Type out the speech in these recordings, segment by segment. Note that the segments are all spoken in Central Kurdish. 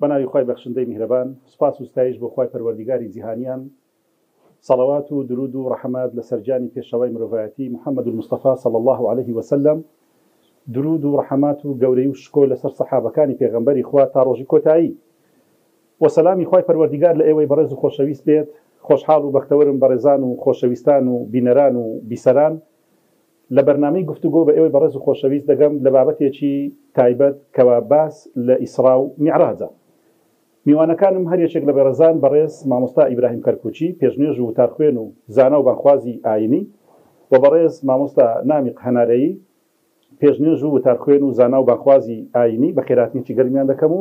بەناوی خوای بەخشندەی میهرەبان سوپاس و ستایش بۆ خوای پەروەردیگاری جیهانیان صلوات و درود و ڕەحمات لەسەر جانی پێشەوەی مرۆڤایەتی محەممەد المستەفا صلی الله عليه وسلم درود و ڕەحمات و گەورەی و شکۆ لەسەر سەحابەکانی پێغەمبەری خوا تا ڕۆژی کۆتایی و سەلامی خوای پەروەردیگار لە ئێوەی بەڕێز و خۆشەویست بێت. خۆشحاڵ و بەختەوەرم بەڕێزان و خۆشەویستان و بینەران و بیسەران لە بەرنامەی گفتوگۆ بە ئێوەی بەڕێز و خۆشەویست دەگەم لە بابەتێکی تایبەت کەوا باس لە ئیسرا و میعراجە. میوانەکانم هەر یەکێک لە بەڕێزان بەڕێز مامۆستا ئیبراهیم کەرکوچی پێشنێژ و وتارخوێن و زانا و بانخوازی ئاینی و بەڕێز مامۆستا نامیق هەنارەیی پێشنێژ و وتارخوێن و زانا و بانخوازی ئاینی بە خێراتنیی گەرمیان دەکەم و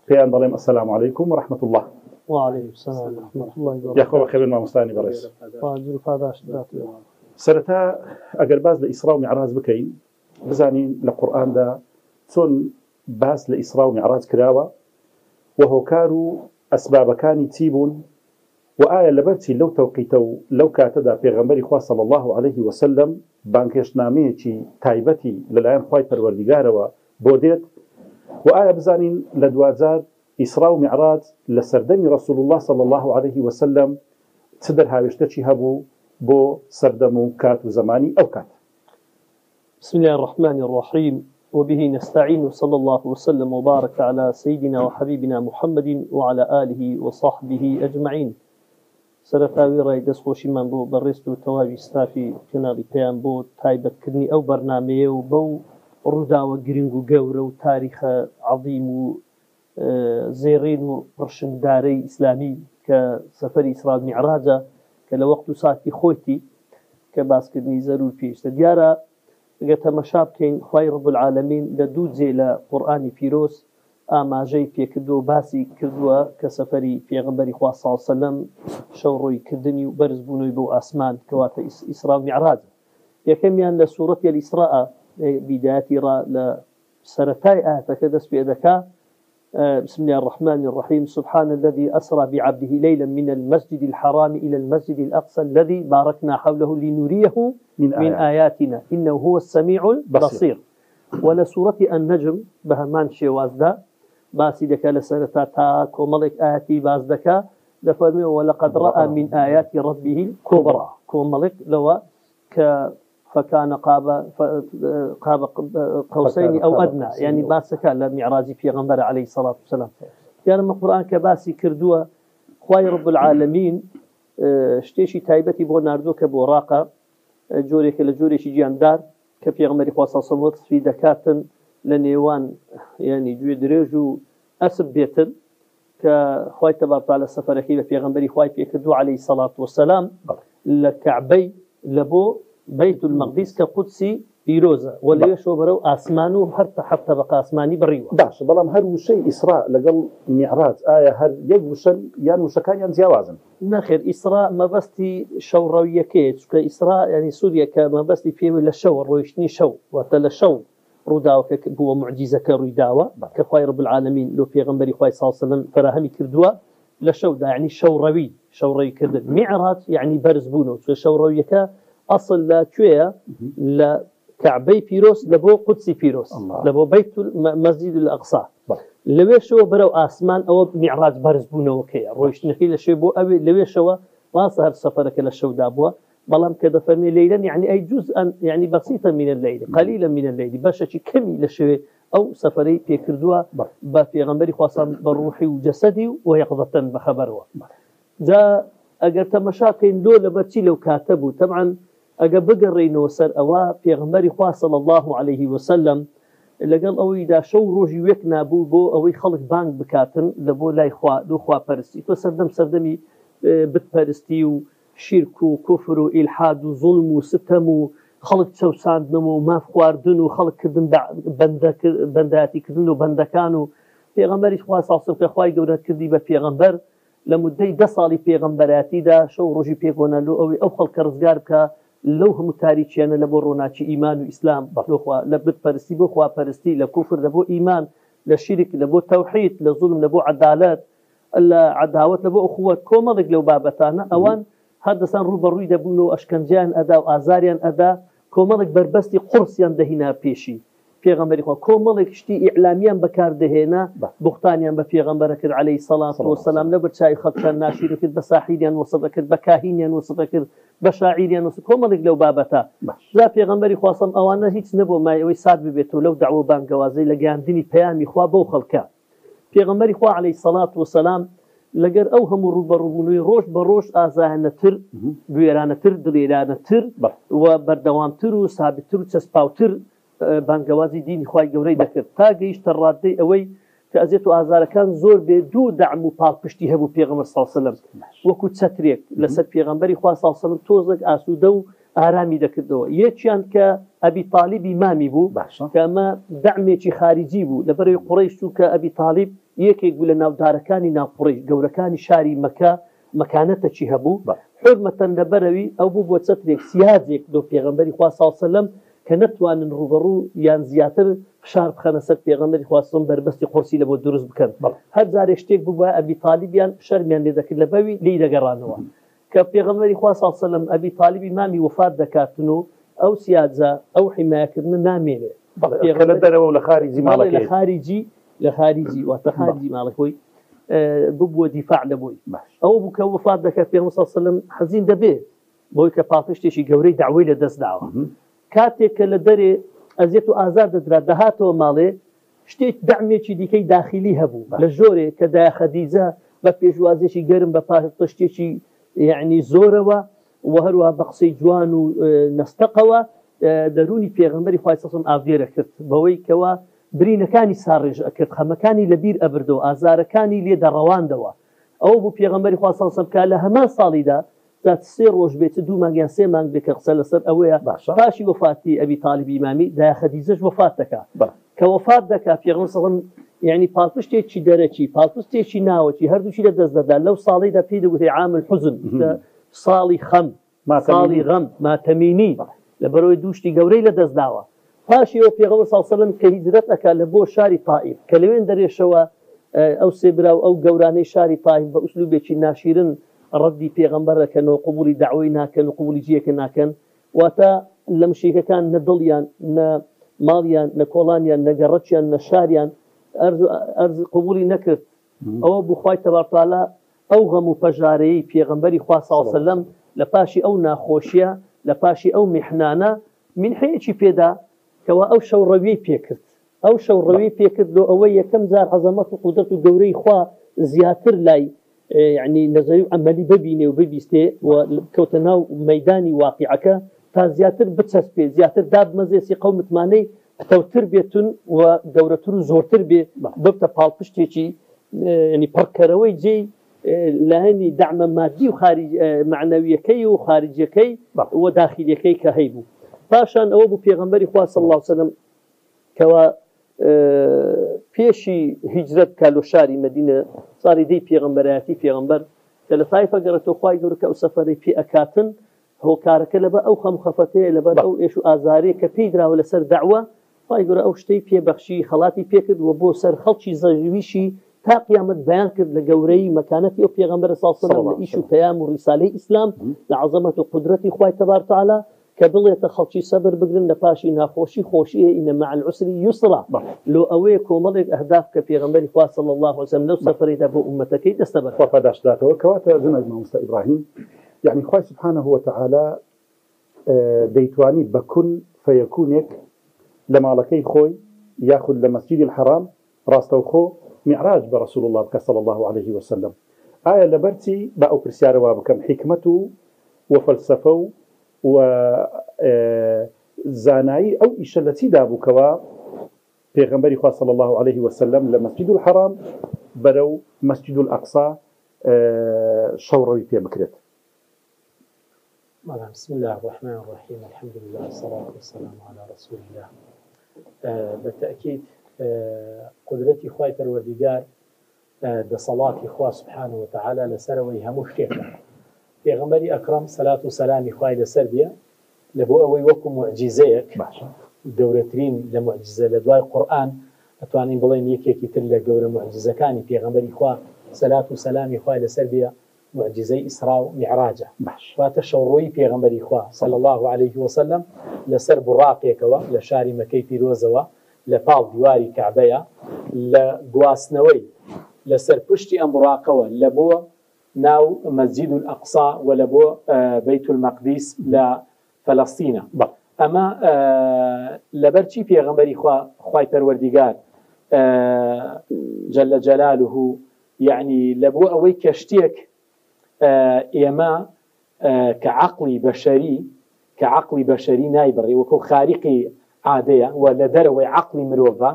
پێیان دەڵێم ئەسەلام عەلەیکوم وەڕەحمەت الله. وعليكم السلام ورحمة الله وبركاته. یاخۆ بەخێر مامۆستانی بەڕێز. سەرەتا ئەگەر باس لە ئیسرا و میعراج بکەین بزانین لە قورئاندا چۆن باس لە ئیسرا و میعراج کراوە و هۆکار و ئەسبابەکانی چی بوون و ئایا لەبەرچی لەو تەوقیتە و لەو کاتەدا پێغەمبەری خوا صلی الله عليه وسلم بانکێشنامەیەکی تایبەتی لەلایەن خوای پەروەردیگارەوە بۆ دێت و ئایا بزانین لە دوجار ئیسرا و میعراج لە سەردەمی رسول الله صلی الله عليه وسلم چ دەرهاوێشتەی هەبوو بۆ سەردەم و کات و زمانی ئەو کات. بسم الله الرحمن الرحيم وبه نستعين وصلى الله وسلم وبارك على سيدنا وحبيبنا محمد وعلى آله وصحبه أجمعين. سرتاوي راي دسخوشي من بو برستو تواوي ستافي كنالي بيان بو تايبت كدني أو برنامج وبو ردا وجرينجو جورو تاريخ عظيم زيرين ورشنداري إسلامي كسفر إسراء معراجة كلوقت ساعتي خويتي كباسكدني ضرور فيش ديارة قلت مشابكين خير رب العالمين لدود زي لقرآن فيروس أما جاي في كدو باسي كدوا كسفري في غنبري خواه صلى الله عليه وسلم شوروي كدني وبرز بونوي بو أسمان كواتا إسراء معراجة يكميان لسورة الإسراء بداية را لسرتاي آتكدس بيدكا بسم الله الرحمن الرحيم سبحان الذي أسرى بعبده ليلا من المسجد الحرام إلى المسجد الأقصى الذي باركنا حوله لنريه من آياتنا إنه هو السميع البصير. ولسورة النجم بهمان شوازدا باسي دكا لسرتاتا كوملك آياتي بازدكا لفرمي ولقد رأى من آيات ربه الكبرى كوملك لو فكان قاب قوسين أو أدنى يعني باسك لمعراج في غنبر عليه الصلاة والسلام. يعني من القرآن كباسي كردوه خواي رب العالمين شتيشي تايبتي بو ناردو كبوراقة جوري كالجوري شي جاندار كفي غنبري خواصة صمت في دكاتن لنيوان يعني جو دريجو أسب بيتن كخواي تبارك تعالى السفر كيف في غنبري خواي في كردو عليه الصلاة والسلام لكعبي لبو بيت المقدس كقدسي بيروزا ولا يشو برو آسمانو حتى بقى آسماني بريوه باش بلام هر وشي إسراء لقل معراج آية هر يجوشن يان وشكان يان زيوازن نخير إسراء ما بستي شوروية كيت كإسراء يعني سوريا كما بستي فيه ولا شو رويشني شو وتلا شو روداو هو معجزة كروداوة كخواي رب العالمين لو في غنبري خواي صلى الله عليه وسلم فراهمي كردوا لشو دا يعني شوروي كرد معراج يعني برزبونو شوروية كا أصل لا كوية لا كعبي فيروس لبو قدسي فيروس لبو بيت المسجد الأقصى لويشوا برو آسمان أو معراج برزبونه وكيا رويش نخيل شيبو أبي لويشوا ما صار سفرك للشو دابوا بلام كذا فرمي ليلا يعني أي جزءا يعني بسيطا من الليل قليلا من الليل باش شي كمي لشوي أو سفري في كردوا في غنبري خاصة بروحي وجسدي ويقظة بخبروا جا أجر تمشاكين دول بتشي لو كاتبوا طبعا أجا بقرينو سر أوا في غنبري خوا صلى الله عليه وسلم اللي قال أوي دا شو روجي ويكنا بو أوي خلق بانك بكاتن لبو لاي خوا دو خوا برستي تو سردمي بت برستي وشرك وكفر وإلحاد وظلم وستم خلق سوسان نمو ما فخواردن وخلق كدن بنداتي كدن وبندكانو في غنبري خوا صلى الله عليه وسلم في خواي قولات كذبة في غنبر لمدة دصالي في غنبراتي دا شو روجي بيقونا لو أوي أو خلق رزقار بكا لو هم تاريخيانا لبو روناتي إيمان وإسلام لبت فرستي بو خوا فرستي لكفر لبو إيمان لشرك لبو توحيد لظلم لبو عدالات عداوت لبو أخوات كومالك لو بابتانا أوان هذا سان روبروي دبونو أشكنجان أدا وآزاريان أدا كومالك بربستي قرصيان دهنا بيشي پێغەمبەری خوا کۆمەڵێک شتی ئیعلامیان بەکاردەهێنا بوختانیان بە پێغەمبەر کرد عەلەیهی سەڵات وەسەلام لەبەر چای خەڵکان ناشیرە کرد بە ساحیریان وەسفە کرد بە کاهینیان وەسفە کرد بە شاعیریان وەسف کۆمەڵێک لەو بابەتە جا پێغەمبەری خوا سەڵ ئەوانە هیچ نەبوو مای ئەوەی سات ببێتەوە لەو دەعوە بانگەوازەی لە گەیاندنی پەیامی خوا بەو خەڵکە پێغەمبەری خوا عەلەیهی سەڵات وەسەلام لەگەر ئەو هەموو ڕوبەڕووبوونەوەی ڕۆژ بە ڕۆژ ئازاهێنەتر گوێرانەتر دڵێرانەتر و بەردەوامتر و سابتتر و چەسپاوتر بانگەوازی دینی خوای گەورەی دەکرد تا گەیشتە ڕادەی ئەوەی کە ئەزیێت و ئازارەکان زۆر بێ دوو دەعم و پاڵپشتی هەبوو پێغەمبەر سەڵ سەلەم وەکو چەترێک لەسەر پێغەمبەری خوا سەڵ سەلەم تۆزێک ئاسوودە و ئارامی دەکردەوە یەکیان کە ئەبی تاڵیب ئیمامی بوو کە ئەمە دەعمێکی خارجی بوو لەبەرەوەی قوڕەیش و کە ئەبی تاڵیب یەکێک بوو لە ناودارەکانی ناو قوڕەیش گەورەکانی شاری مەکە مەکانەتەکی هەبوو حورمەتەن لەبەرەوی ئەو بوو بۆ چەترێک سیادێک دۆ پێغەمبەری خوا سەڵ سەلەم کە نەتوانن ڕوبەڕوو یان زیاتر فشار بخەنە سەر پێغەمبەری خوا سەڵ بەربەستی قورسی لە بۆ دروست بکەن هەر جارێ شتێک بوو بە ئەبی تاڵیبیان شەرمیان لێ دەکرد لە بەوی لی دەگەڕانەوە کە پێغەمبەری خوا سەڵ سەلەم ئەبی تاڵیب ئیمامی وفات دەکاتن و ئەو سیادزە ئەو حیمایەکردنە نامێنێ لە دەرەوە و لە خارجی ماڵەکەی لە خارجی واتە خارجی ماڵەکەی ببووە دیفاع لەبووی ئەوە بوو کە وفات دەکات پێغەمبەر سەڵ سەلەم حەزین دەبێ بۆی کە پاڵپشتێکی گەورەی داوای لە دەست داوە کاتێک کە لە دەرێ ئەزیێت و ئازار دەدرا دەهاتەوە ماڵێ شتێک دەعمێکی دیکەی داخلی هەبوو لە ژۆرێ کە دای خەدیجە بە پێشوازێکی گەرم بە پاشتێکی یعنی زۆرەوە و هەروە بە قسەی جوان و نەستەقەوە دەرونی پێغەمبەری خوای سەڵ ئاودێرە کرد بەوەی کەوە برینەکانی ساڕێژ ئەکرد خەمەکانی لەبیر ئەبردەوە ئازارەکانی لێ دەڕەواندەوە ئەو بوو پێغەمبەری خوا سەڵ سەلەم کە لە هەمان ساڵیدا دات سێ ڕۆژ بێت دوو مانگیان سێ مانگ بێ کە قسە لەسەر ئەوەیە پاشی وفاتی ئەبی تاڵیب ئیمامی دای خەدیجەش وفات دەکات کە وفات دەکات پێغەمبەر سەڵ یعنی پاڵپشتێکی دەرەکی پاڵپشتێکی ناوەکی هەردووشی لە دەست دەدا لەو ساڵیدا پێی دەگوتێ عام الحزن ساڵی خەم ساڵی غەم ماتەمینی لەبەرەوەی دووشتی گەورەی لە دەست داوە پاشی ئەو پێغەمبەر سەڵ سەلەم کە هیجرەت ئەکات لە بۆ شاری تائیف کە لەوێن دەرێشەوە ئەو سێ برا و ئەو گەورانەی شاری تائیف بە ئوسلوبێکی ناشیرن ڕەدی پێغەمبەرەکەنەوە قبولی داوای ناکەن و قبولی جیەکە ناکەن واتە لە مشیکەکان نە دڵیان نە ماڵیان نە کۆڵانیان نە گەڕەچیان نە شاریان ئەرز قبولی نەکرد ئەوە بوو خوای تەبارەک و تەعالا ئەو غەم و پەژارەیەی پێغەمبەری خوا سەڵ سەلەم لە پاشی ئەو ناخۆشیە لە پاشی ئەو میحنانە منحەیەکی پێدا کەوا ئەو شەوڕەویەی پێکرد ئەو شەوڕەویەی پێکرد و ئەوەی یەکەم جار عەزەمەت و قودرەت و گەورەی خوا زیاتر لای يعني نظري عملي ببيني وببيستي وكوتنا ميداني واقعك فزياتر بتسبي زياتر داد مزيسي قوم ماني توتر بيتون ودورتر زورتر بي ببتا بالبشتي يعني بركروي جي لهني دعم مادي وخارج معنوي كي وخارجي كي وداخلي كي كهيبو فاشان او ابو پیغمبري خوا صلى الله عليه وسلم كوا پێشی هیجرەت کالۆ شاری مەدینە ساڵی دەی پێغەمبەرایەتی پێغەمبەر کە لە تایفە گەڕێتەوە خوای گەورە کە ئەو سەفەرەی پێ ئەکاتن هۆکارەکە لەبەر ئەو خەم خەفەتەیە لەبەر ئەو ئێش و ئازارەیە کە پێی دراوە لەسەر دەعوە خوای گەورە ئەو شتەی پێبەخشی خەڵاتی پێکرد و بۆ سەر خەڵکی زەویشی تا قیامەت بەیان کرد لە گەورەی مەکانەتی ئەو پێغەمبەر صلی الله علیه و سلم لە ئیش و پەیام و ڕیسالەی ئیسلام لە عەزەمەت و قودرەتی خوای تەبارەک و تەعالا کە بڵێتە خەڵکی سەبر بگرن لە پاشی ناخۆشی خۆشیە ئینە مع العسر یسرا لۆ ئەوەیە کۆمەڵێک ئەهداف کە پێغەمبەری خوا صلی الله علیه و سلم لەو سەفەرەیدا بۆ ئومەتەکەی دەستە بەر پاداشداتەوە کەواتە جناب مامۆستا ئیبراهیم يعني خوای سبحانه وتعالى دەیتوانی بە کون فەیەکونێک لە ماڵەکەی خۆی یاخود لە مەسجیدی الحرام ڕاستەوخۆ معراج بە رسول الله بکە صلی الله عليه وسلم ئایا لەبەرچی بە ئەو پرسیارەوە بکەم حیکمەت و فەلسەفە و زانایی ئەو ئیشە لە چیدا بووکەوە پێغەمبەری خوا صلی الله عليه وسلم لە مەسجید الحرام بەرەو مەسجید الأقصى شەوڕەوی پێ بکرێت. بسم الله الرحمن الرحيم الحمد لله والصلاة والسلام على رسول الله. بالتأكيد قدرتي خواي پروردگار دەسەڵاتی خوا سبحانه وتعالى لەسەرەوەی هەموو شتێکە. پێغەمبەری ئەکرەم سەلات و سەلامی خوای لەسەر بێ لە بۆ ئەوەی وەکو موعجیزەیەک گەورەترین لە موعجیزە لە دوای قورئان ئەتوانین بڵێن یەکێکی تر لە گەورە موعجیزەکانی پێغەمبەری خوا سەلات و سەلامی خوای لەسەر بێ معجزەی ئیسرا و میعراجە واتە شەوڕۆیی پێغەمبەری خوا صلی الله عليه وسلم لەسەر بوڕاقێکەوە لە شاری مەکەی پیرۆزەوە لپاڵ دیواری کعبەیە لە گواستنەوەی لەسەر پشتی ئەم بڕاقەوە لە بۆ ناو مەسجید الأقصا و لە بۆ بەیت المەقدیس لە فەلەستینە. ئەمە لەبەرچی پێغەمبەری خوای پەروەردیگار جل جلاله يعني لە بۆ ئەوەی کەشتێک ئێمە کە عقلی بەشەری نایبڕی وەکو خاریقی عادەیە و لە دەرەوەی عقلی مرۆڤە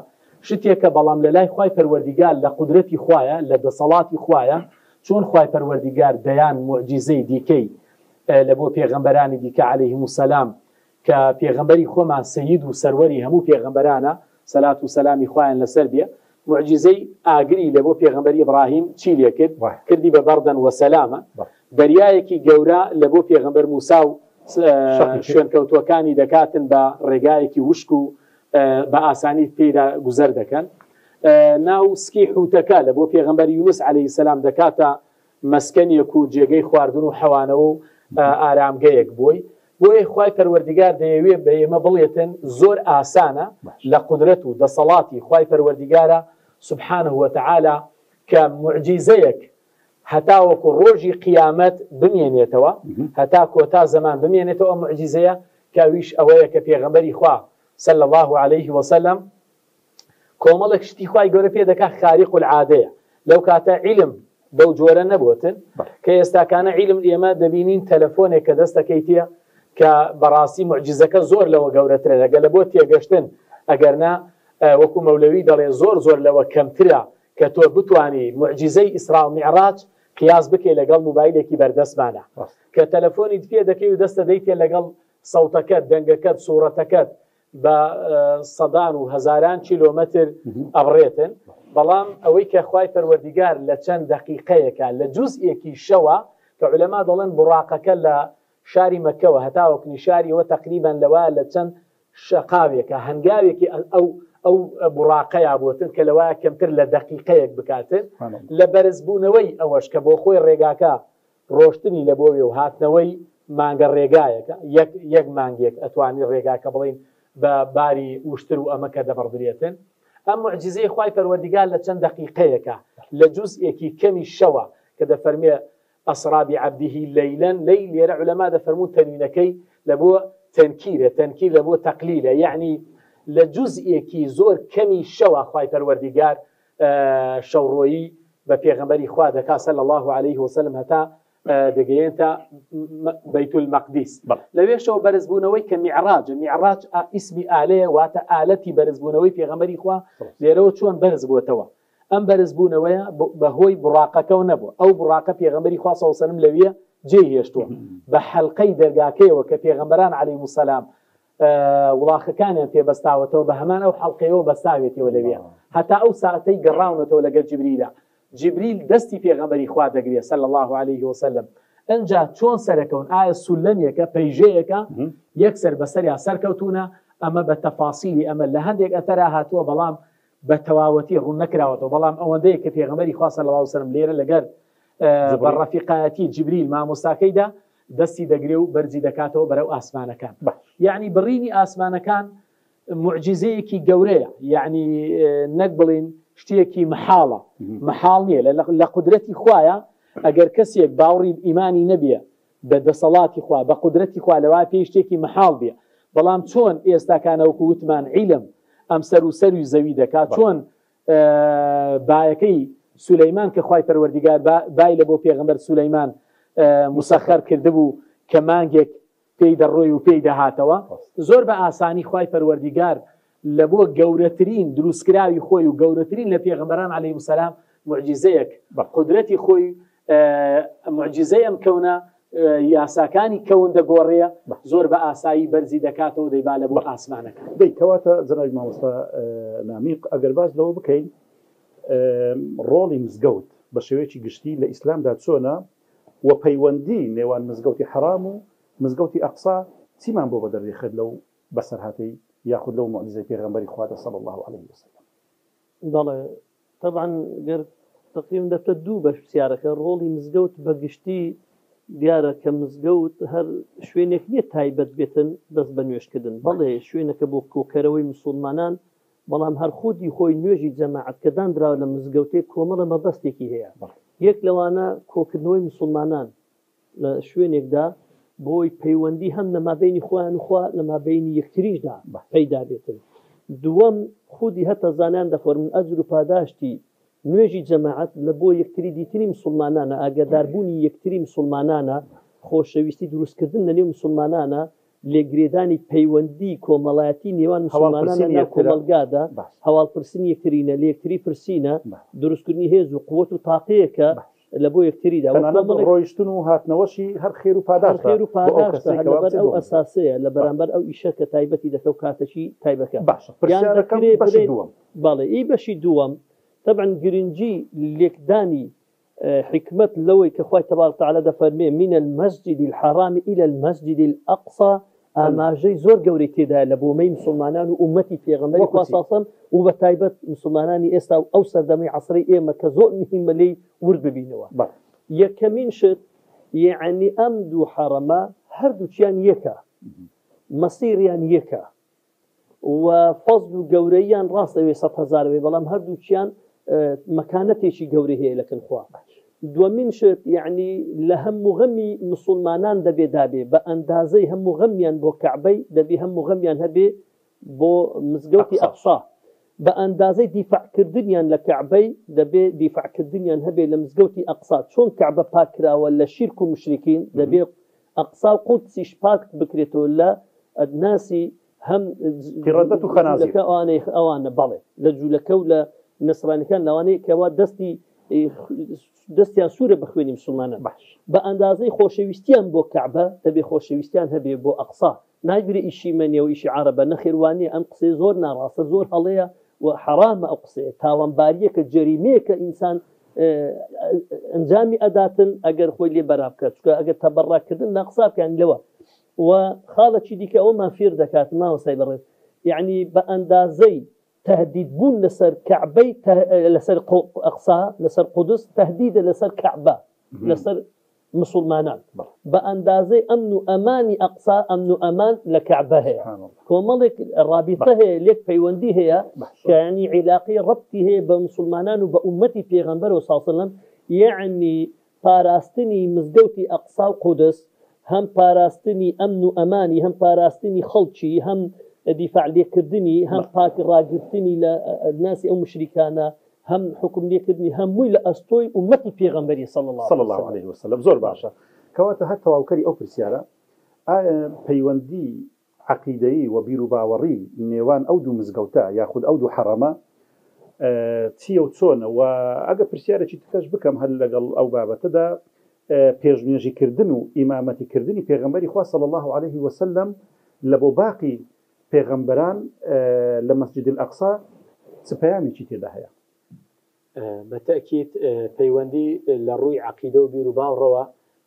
شتێکە، بەڵام لە لای خوای پەروەردیگار لە قودرەتی خوایە لە دەسەڵاتی خوایە چۆن خوای پەروەردیگار دەیان موعجیزەی دیکەی لە بۆ پێغەمبەرانی دیکە عەلەیهیمو السەلام کە پێغەمبەری خۆمان سەید و سەروەری هەموو پێغەمبەرانە سەلات و سەلامی خوایان لەسەر بێ. موعجیزەی ئاگری لە بۆ پێغەمبەری ئیبراهیم چی لێ کرد؟ کردی بە بەردەن وەسەلامە. دەریایەکی گەورە لە بۆ پێغەمبەر موسا و شوێنکەوتوەکانی دەکاتن بە ڕێگایەکی وشک و بە ئاسانی پێدا گوزەر دەکەن. ناو سکی حوتەکە لە بۆ پێغەمبەر یونس عەلەیهی سەلام دەکاتە مەسکەنێک و جێگەی خواردن و حەوانەوە و ئارامگەیەک بۆی. بۆیە خوای پەروەردیگار دەیەوێت بە ئێمە بڵێتن زۆر ئاسانە لە قودرەت و دەسەڵاتی خوای پەروەردیگارە سبحانه وتعالى کە موعجیزەیەک هەتا وەکو ڕۆژی قیامەت بمێنێتەوە، هەتا کۆتا زەمان بمێنێتەوە موعجیزەیە، کاویش ئەوەیە کە پێغەمبەری خوا صلى الله عليه وسلم کۆمەڵێک شتی خوای گەورە پێ دەکات خاریق العادەیە. لەو کاتە عیلم بەو جۆرە نەبووتن کە ئێستاکانە عیلم ئێمە دەبینین تەلەفۆنێک کە دەست دەکەیتە کە بەڕاستی موعجیزەکە زۆر لەوە گەورەترە لەگە لە بۆ تێگەشتن ئەگەرنا وەکو مەولەوی دەڵێ زۆر لەوە کەمترە کە تۆ بتوانی موعجیزەی ئیسرا و میعراج قیاس بکەی لەگەڵ موبایلێکی بەردەستمانە کە تەلەفۆنی پێ دەکەی و دەستە دەیتێ لەگەڵ سەوتەکەت دەنگەکەت سوورەتەکەت بە سەدان و هەزاران کیلۆمەتر ئەبڕێتن. بەڵام ئەوەی کە خوای پەروەردیگار لە چەند دەقیقەیەکە لە جوزئێکی شەوە کە عولەما دەڵێن بوڕاقەکە لە شاری مەکەوە هەتاوەکنی شاریەوە تەقریبەن لەوە لە چەند شەقاوێکە هەنگاوێکی ئەو بوڕاقەیە بوتن کە لەوە کەمتر لە دەقیقەیەک بکاتن لە بەرزبوونەوەی ئەوەش کە بۆ خۆی ڕێگاکە ڕۆشتنی لە بۆوێ و هاتنەوەی مانگە ڕێگایەکە یەک مانگێک ئەتوانی ڕێگاکە بڵین بە باری وشتر و ئەمە کە دەبڕدرێتن. ئەم موعجیزەی خوای پەروەردیگار لە چەند دەقیقەیەکە لە جوزئێکی کەمی شەوە کە دەفەرمێ ئەسرا بعەبدیه لەیلەن لەیل لێرە عولەما دەفەرمون تەنوینەکەی لە بۆ تەنکیرە تەنکیر لە بۆ تەقلیلە یعنی لە جوزئێکی زۆر کەمی شەوە خوای پەروەردیگار شەوڕۆیی بە پێغەمبەری خوا دەکات صلی الله عليه وسلم هەتا دەگەیەنتە بەیت المەقدیس. لەوێشەوە بەرزبوونەوەی کە میعراج ئیسمی ئالەیە واتە ئالەتی بەرزبوونەوەی پێغەمبەری خوا لێرەوە چۆن بەرز بووەتەوە. ئەم بەرزبوونەوەیە بەهۆی بڕاقەکەەوە نەبووە. ئەو بڕاقە پێغەمبەری خوا صلی الله علیه و سلم لەویە جێهێشتووە بە حەلقەی دەرگاکەیەوە کە پێغەمبەران عەلەیهیمو السەلام وڵاخەکانیان پێبەستاوەتەوە بە هەمان ئەو حەڵقەیەوە بەستاوێتەوە لەوێ هەتا ئەو ساعتەی گەڕاونەتەوە لەگەڵ جیبریلە. جیبریل دەستی پێغەمبەری خوا دەگرێت صلی الله عليه وسلم. ئەنجا چۆن سەرەکەون ئایا سولەمێکە پەیژەیەکە یەکسەر بەسەریا سەرکەوتونە ئەمە بە تەفاسیلی ئەمە لە هەندێک ئەتەرا هاتووە بەڵام بە تەواوەتی ڕوون نەکراوەتەوە. بەڵام ئەوەندەیە کە پێغەمبەری خوا صلی الله عليه وسلم لێرە لەگەر بە ڕەفیقایەتی جیبریل مامۆستاکەیدا دەستی دەگرێ و بەرزی دەکاتەوە بەرەو ئاسمانەکان. یعنی بڕینی ئاسمانەکان معجزەیەکی گەورەیە، یعنی نەک بڵین شتێکی محاڵە، محاڵ نییە لە قودرەتی خوایە. ئەگەر کەسێک باوەڕی ئیمانی نەبیە بە دەسەڵاتی خوا بە قودرەتی خوا لەوە پێی شتێکی محاڵ بێ. بەڵام چۆن ئێستاکانەوەکو وتمان عیلم ئەم سەر و سەروی زەوی دەکات، چۆن بایەکەی سولەیمان کە خوای پەروەردیگار بای لە بۆ پێغەمبەر سولەیمان مسەخەر کردبوو کە مانگێک پێی دەڕۆی و پێی دەهاتەوە، زۆر بە ئاسانی خوای پەروەردیگار لە بۆ گەورەترین دروستکراوی خۆی و گەورەترین لە پێغەمبەران عەلەیهیمو السەلام معجزەیەک بە قودرەتی خۆی معجزەی ئەم کەونە یاساکانی کەون دەگۆڕێە زۆر بە ئاسایی بەرزی دەکاتەوە دەیبا لە بۆ ئاسمانەکە. کەواتە جەناب مامۆستا نامیق ئەگەر باس لەوە بکەین ڕۆڵی مزگەوت بە شێوەیەکی گشتی لە ئیسلامدا چۆنە و پەیوەندی نێوان مزگەوتی حرام و مزگەوتی ئەقسا چیمان بۆ بەدەردێخێت لەو بەسەرهاتەی یاخود لەو معجزەی پێغەمبەری خواتە صلی الله عليه وسلم. بەڵێ طبعا گەر تقریبا دەفتە دوو بەش پرسیارەکە ڕۆڵی مزگەوت بەگشتی دیارە کە مزگەوت هەر شوێنێک نییە تایبەت بێتن دەست بە نوێشکردن، بەڵێ شوێنەکە بۆ کۆکەرەوەی موسڵمانان بەڵام هەر خودی خۆی نوێژی جەماعەت کە دانراوە لە مزگەوتێک کۆمەڵە مەبەستێکی هەیە یەک لەوانە کۆکردنەوەی مسلمانان لە شوێنێکدا بۆی پەیوەندی هەم لە مابینی خۆیان وخوا لە مابینی یەکتریشدا پەیدا بێتن دووەم خودی هەتە زانیان دەفەرمون ئەجر و پاداشتی نوێژی جەماعەت لە بۆ یەکتری دیتری مسلمانانە ئاگاداربوونی یەکتری مسلمانانە خۆشەویستی دروستکردن لە نێو مسلمانانە لێگرێدانی پەیوەندی کۆمەڵایەتی نێوان مسلمانانە ناو کۆمەلگادا هەواڵپرسنی یەکترینە لە یەکتری پرسینە دروستکردنی هێز و قووەت و تاقەیەکە لە بۆ یەکتریدا ڕۆیشتن و هاتنەوەشی هەر خێر و پاداش خێر و پاداشتە لەبەر ئەو ئەساسەیە لە بەرامبەر ئەو ئیشە کە تایبەتی دەکە و کاتەشی تایبەکە بەڵێ ئی بەشی دووەم طبعا گرنگی لێکدانی حكمة لوي كخوي تبارك وتعالى دفرمي من المسجد الحرام إلى المسجد الأقصى أما جي زور قوري تدا لبومي مسلمانان وأمتي في غمري خاصة وبتايبت مسلماناني إستا أو سردمي عصري إيما كزور مهم لي ورد ببينوا يكمين شت يعني أمدو حرما هردو تيان يكا مصير يعني يكا وفضل قوريان راسه ويسط هزار بلام هردو تيان مكانتي قوري هي لكن خوا دومين شت يعني لهم غمي مسلمانان دبي دابي بأندازي هم غميان بو كعبي دبي هم غميان هبي بو مزقوتي أقصى بأندازي دفاع كردنيان لكعبي دبي دفاع كردنيان هبي لمزقوتي أقصى شون كعبة باكرا ولا شرك مشركين دبي أقصى قدسي شباك بكريتو ولا الناسي هم قردة خنازير أوانا بالي لجولك ولا نصراني كان لواني كوا دستيان سورة بخويني مسلمانا بأندازي خوشويستيان بو كعبة تبي خوشويستيان هبي بو أقصى ناجري إشي مني وإشي عربة نخيرواني أم قصي زور ناراسة زور هليا وحرام أقصي تاوان بارية كجريمية كإنسان انجامي أداة أجر خوي لي برابك أجر تبرع كدن ناقصاك يعني لوا وخالة شديك أو ما فير دكات ما هو سايبر يعني بأندازي تهديد بون لسر كعبي لسر أقصى لسر قدس تهديد لسر كعبة لسر مسلمانان بأندازي أمن أماني أقصى أمن أمان لكعبة هي كومالك الرابطة هي ليك فيوندي هي يعني علاقة ربطي هي بمسلمانان وبأمتي في غنبر صلى الله عليه وسلم يعني باراستني مزقوتي أقصى وقدس هم باراستني أمن أماني هم باراستني خلشي هم دفاع ليكردني هم باك راجرتني للناس أو مشركانا هم حكم ليكردني هم ولا أستوي أمتي في غنبري صلى الله عليه وسلم زور باشا كواتا حتى وكري أو برسيارة بيوندي عقيدي وبيرو باوري نيوان أودو مزقوتا ياخذ أودو حرما تيو تسون وأجا برسيارة تكاش بكم هل لقل أو بابا تدا بيجنيجي كردنو إمامتي كردني في غنبري خوا صلى الله عليه وسلم لبو باقي پیغمبران لمسجد الأقصى سبيامي چی تێدا هەیە بالتأكيد پەیوەندی لە ڕووی عەقیدە و بیر و باوڕەوە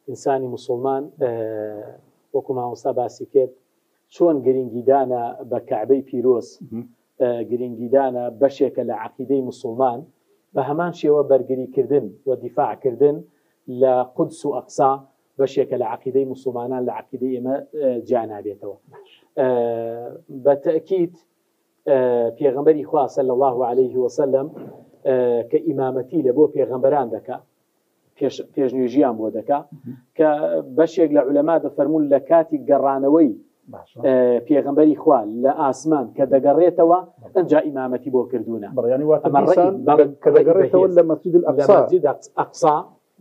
ئینسانی مسلمان وەکو مامۆستا باسی کرد چۆن گرنگیدانە بە کەعبەی پیرۆز گرنگیدانە بەشێکە لە عەقیدەی مسلمان بە هەمان شێوە بەرگریکردن و دیفاعکردن لە قودس و ئەقسا بەشێکە لە عەقیدەی مسلمانان لە عەقیدەی ئێمە جیانابێتەوە بالتأكيد پیغمبری خوا صلی الله عليه وسلم کە ئیمامەتی لە بۆ پێغەمبەران دەکا پێشنوێژیان بۆ دەکا کە بەشێک لە عولەما دەفەرمون لە کاتی گەڕانەوەی پێغەمبەری خوا لە ئاسمان کە دەگەڕێتەوە ئەنجا ئیمامەتی بۆ کردوونە کە دەگەڕێتەوە لە مەسجد الأقصى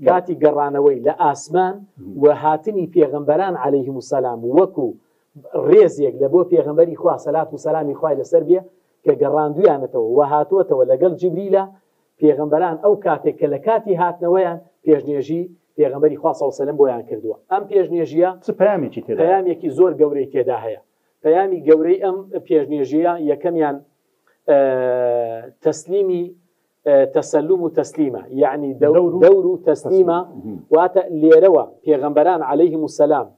کاتی گەڕانەوەی لە ئاسمان و هاتنی پێغەمبەران عەلەیهیم السەلام وەکو ڕێزێک لە بۆ پێغەمبەری خوا سەلات و سەلامی خوای لەسەر بێ کە گەڕاندویانەتەوە و هاتووەتەوە لەگەڵ جیبریلە پێغەمبەران ئەو کاتێک کە لە کاتی هاتنەوەیان پێشنێژی پێغەمبەری خوا صلی الله علیه و سلم بۆیان کردووە ئەم پێشنێژیە پەیامێکی زۆر گەورەی تێدا هەیە پەیامی گەورەی ئەم پێشنێژیە یەکەمیان تەسلیمی تسلم و تسلیمە یعنی دەور و تەسلیمە واتە لێرەوە پێغەمبەران عەلەیهیم السەلام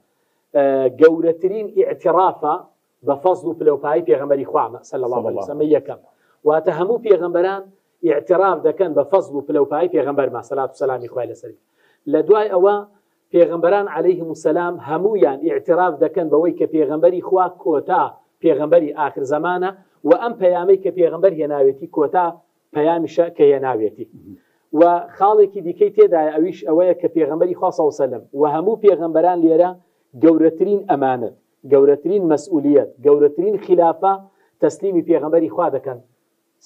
گەورەترین ئیعترافە بە فەزڵ و پلەپایی پێغەمبەری خوا صلی الله علیه وسلم یەکەم واتە هەموو پێغەمبەران ئیعتراف دەکەن بە فەزڵ و پلەپایی پێغەمبەرمان سەلات و سەلامی خوای لەسەر لە دوای ئەوە پێغەمبەران عەلەیهیم السەلام هەمویان ئیعتراف دەکەن بەوەی کە پێغەمبەری خوا کۆتا پێغەمبەری ئاخر زەمانە و ئەم پەیامەی کە پێغەمبەر هێناوێتی کۆتا پەیامیشە کە هێناوێتی و خاڵێکی دیکەی تێدایە ئەویش ئەوەیە کە پێغەمبەری خوا صلی الله علیه و سلم و هەموو پێغەمبەران لێرە گەورەترین ئەمانەت گەورەترین مەسئولیەت گەورەترین خلافە تەسلیمی پێغەمبەری خوا دەکەن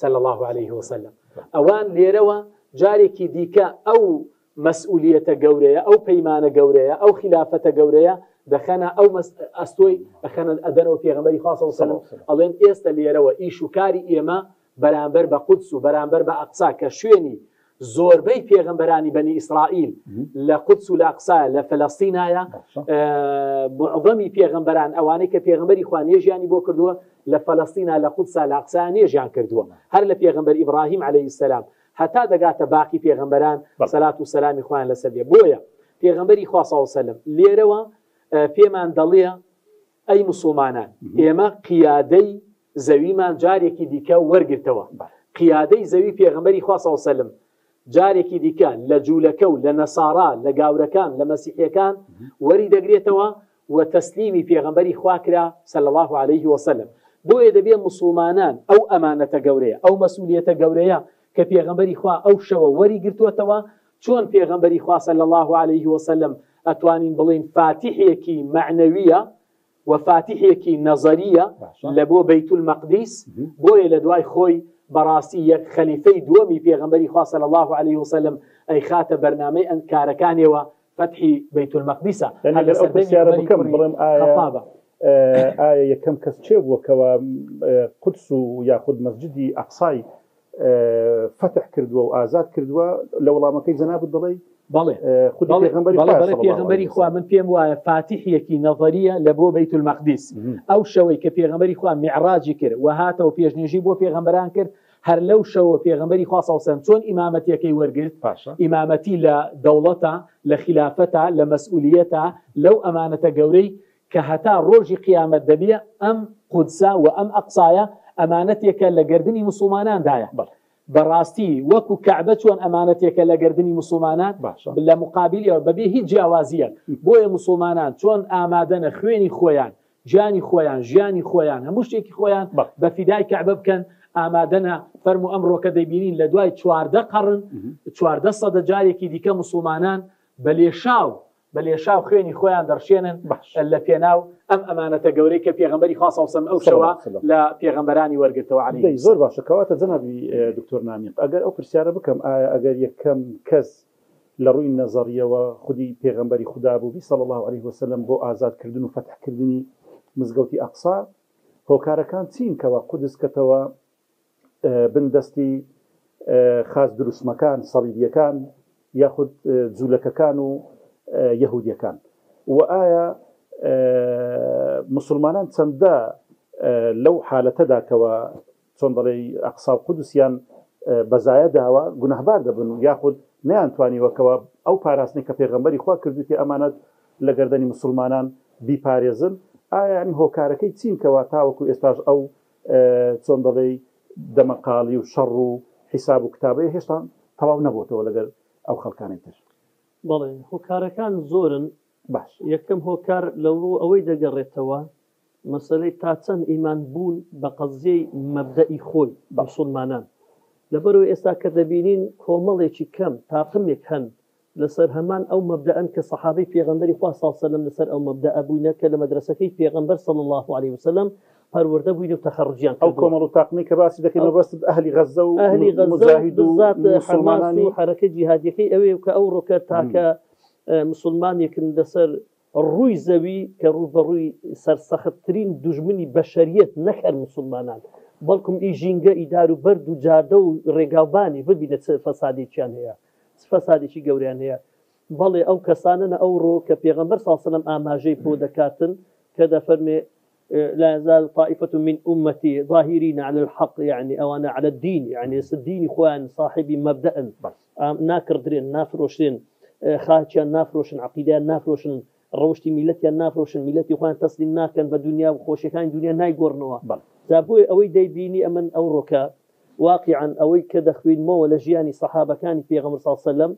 صلی الله عليه وسلم ئەوان لێرەوە جارێکی دیکە ئەو مەسئولیەتە گەورەیە ئەو پەیمانە گەورەیە ئەو خلافەتە گەورەیە دەخەنە ئەو ئەستۆی دەخەنە ئەدەنەوە پێغەمبەری خوا صلی الله علیه وسلم ئەڵێن ئێستا لێرەوە ئیش و کاری ئێمە بەرامبەر بە قودس و بەرامبەر بە ئەقسا کە شوێنی زۆربەی پێغەمبەرانی بەنی ئیسرائیل لە قودس و لە ئەقسا لە فەلەستینایە معظەمی پێغەمبەران ئەوانەی کە پێغەمبەری خوا نێژیانی بۆ کردووە لە فەلەستینا لە قودسا لە ئەقسا نێژیان کردووە هەر لە پێغەمبەر ئیبراهیم عەلەیهی السەلام هەتا دەگاتە باقی پێغەمبەران سەلات و سەلامی خوایان لەسەر بێ بۆیە پێغەمبەری خوا صلی الله علیه وسلم لێرەوە پێمان دەڵێ ئەی موسڵمانان ئێمە قیادەی زەویمان جارێکی دیکە وەرگرتەوە قیادەی زەوی پێغەمبەری خوا صلی الله علیه وسلم جارێکی دیکە لە جوولەکە و لە نەسارا لە گاورەکان لە مەسیحیەکان وەری دەگرێتەوە و تەسلیمی پێغەمبەری خوا کرا صلی الله عليه وسلم بۆیە دەبێت موسڵمانان ئەو ئەمانەتە گەورەیە ئەو مەسئولیەتە گەورەیە کە پێغەمبەری خوا ئەو شەوە وەری گرتووەتەوە چۆن پێغەمبەری خوا صلی الله عليه وسلم ئەتوانین بڵین فاتحێکی معنەویە و فاتحێکی نەزەریە لە بۆ بەیت المەقدیس بۆیە لە دوای خۆی بەڕاستی یەک خەلیفەی دووەمی پێغەمبەری خوا صلی الله عليه وسلم ئەی خاتە بەرنامەی ئەم کارەکانیەوە فتحی بەیت المەقدیسە ئایا یەکەم کەس چێ بووەکەوە قودس و یاخود مەسجدی ئەقسای فتح کردووە و ئازاد کردووە لە وەڵامەکەی جەنابت دەڵێ بەڵێ پێغەمبەری خوا من پێم وایە فاتحیەکی نەظەریە لە بۆ بەیت المەقدیس ئەو شەوەی کە پێغەمبەری خوا میعراجی کرد و هاتەوە پێشنێژی بۆ پێغەمبەران کرد هەر لەو شەوە پێغەمبەری خوا صلی الله علیه وسلم چۆن ئیمامەتیەکەی وەرگرت ئیمامەتی لە دەوڵەتە لە خلافەتە لە مەسئولیەتە لەو ئەمانەتە گەورەی کە هەتا ڕۆژی قیامەت دەبێ ئەم قودسا و ئەم ئەقسایە ئەمانەتێکە لە گردنی موسڵماناندایە بەڕاستی وەکو کەعبە چۆن ئەمانەتێکە لە گردنی موسڵمانان لە مقابلیەوە بەبێ هیچ جیاوازیە بۆیە موسڵمانان چۆن ئامادەنە خوێنی خۆیان گیانی خۆیان ژیانی خۆیان هەموو شتێکی خۆیان بە فیدای کەعبە بکەن ئامادەنە فەرمو ئەمڕۆکە دەیبینین لە دوای 14 قەڕن 14 سەدە جارێکی دیکە موسڵمانان بە لێشاو خوێنی خۆیان دەڕشێنن لە پێناو ئەم ئەمانەتە گەورەی کە پێغەمبەری خوا صلی الله علیه و سلم ئەو شەوە لە پێغەمبەرانی وەرگرتەوە عەلەیهی زۆر باشە کەواتە جەنابی دکتۆر نامیق ئەگەر ئەو پرسیارە بکەم ئایا ئەگەر یەکەم کەس لە ڕووی نەزەریەوە خودی پێغەمبەری خوددا بوو صلی الله عليه وسلم بۆ ئازادکردن و فتحکردنی مزگەوتی ئەقسا هۆکارەکان چین کەوە قودس کەتەوە بندەستی خاز دروستمەکان سەڵیبیەکان یاخود جوولەکەکان و یەهودیەکان و ئایا مسلمانان چەندە لەو حالەتەدا کەوە چۆن دەڵێ ئەقسا و قودسیان بەزایە داوە گونەهبار دەبن و یاخود نەیانتوانیوەکەوە ئەو پاراستنی کە پێغەمبەری خوا کردووی ئەمانەت لە گەردەنی مسلمانان بیپارێزن ئایا ینی هۆکارەکەی چین کەوە تاوەکو ئێستاش ئەو چۆن دەڵێ دەمەقاڵی و شەڕ و حیساب و کتابەیە هێشتا تەواو نەبووتەوە لەگەر ئەو خەڵکانی تر بەڵێ هۆکارەکان زۆرن باش یەکەم هۆکار لەڕوو ئەوەی دەگەڕێتەوە مەسەلەی تا چەند ئیمان بوون بە قەزیەی مەبدەئی خۆی مسلمانان لەبەرەوەی ئێستا کە دەبینین کۆمەڵێکی کەم تاقمێک هەن لەسەر هەمان ئەو مەبدەئن کە سەحابەی پێغەمبەری خوا صلی الله علیه وسلم لەسەر ئەو مەبدەئە بووینە کە لە مەدرسەکەی پێغەمبەر صلی الله عليه وسلم پەروەردە بووین و تەخەڕجیان ئەو کۆمەڵ و تاقمی کە باسی دەکەین مەبەست ئەهلی غەزە و مجاهید و مسلمانانی و حرەکەی جیهادیەکەی ئەوەیە کە ئەو ڕۆکە تاکە مسلمانێکن لەسەر ڕووی زەوی کە ڕوبەڕووی سەرسەختترین دوژمنی بەشەریەت نەکەن مسلمانان بەڵکم ئیژینگە ئیدار و بەرد و جادە و ڕێگاوبانی ببینە فەسادێکیان هەیە فەسادێکی گەوریان هەیە بەڵێ ئەو کەسانە ئەو ڕۆ کە پێغەمبەر صلی الله علیه وسلم ئاماژەی بۆ دەکاتن کە دەفەرمێ لا يزال طائفة من أمتي ظاهرين على الحق يعني أو أنا على الدين يعني الدين إخوان صاحبي مبدأ ناكردرين نافروشين خاچیان نافرۆشن عقیدەیان نافرۆشن ڕەوشتی میلەتیان نافرۆشن میلەتی خۆیان تەسلیم ناکەن بە دنیا و خۆشیەکانی دنیا نایگۆڕنەوە جا بۆیە ئەوەی دەیبینی ئەمن ئەو ڕۆکە واقعاً ئەوەی کە دەخوێنمەوە لە ژیانی سەحابەکانی پێغەمبەر صلی الله علیه وسلم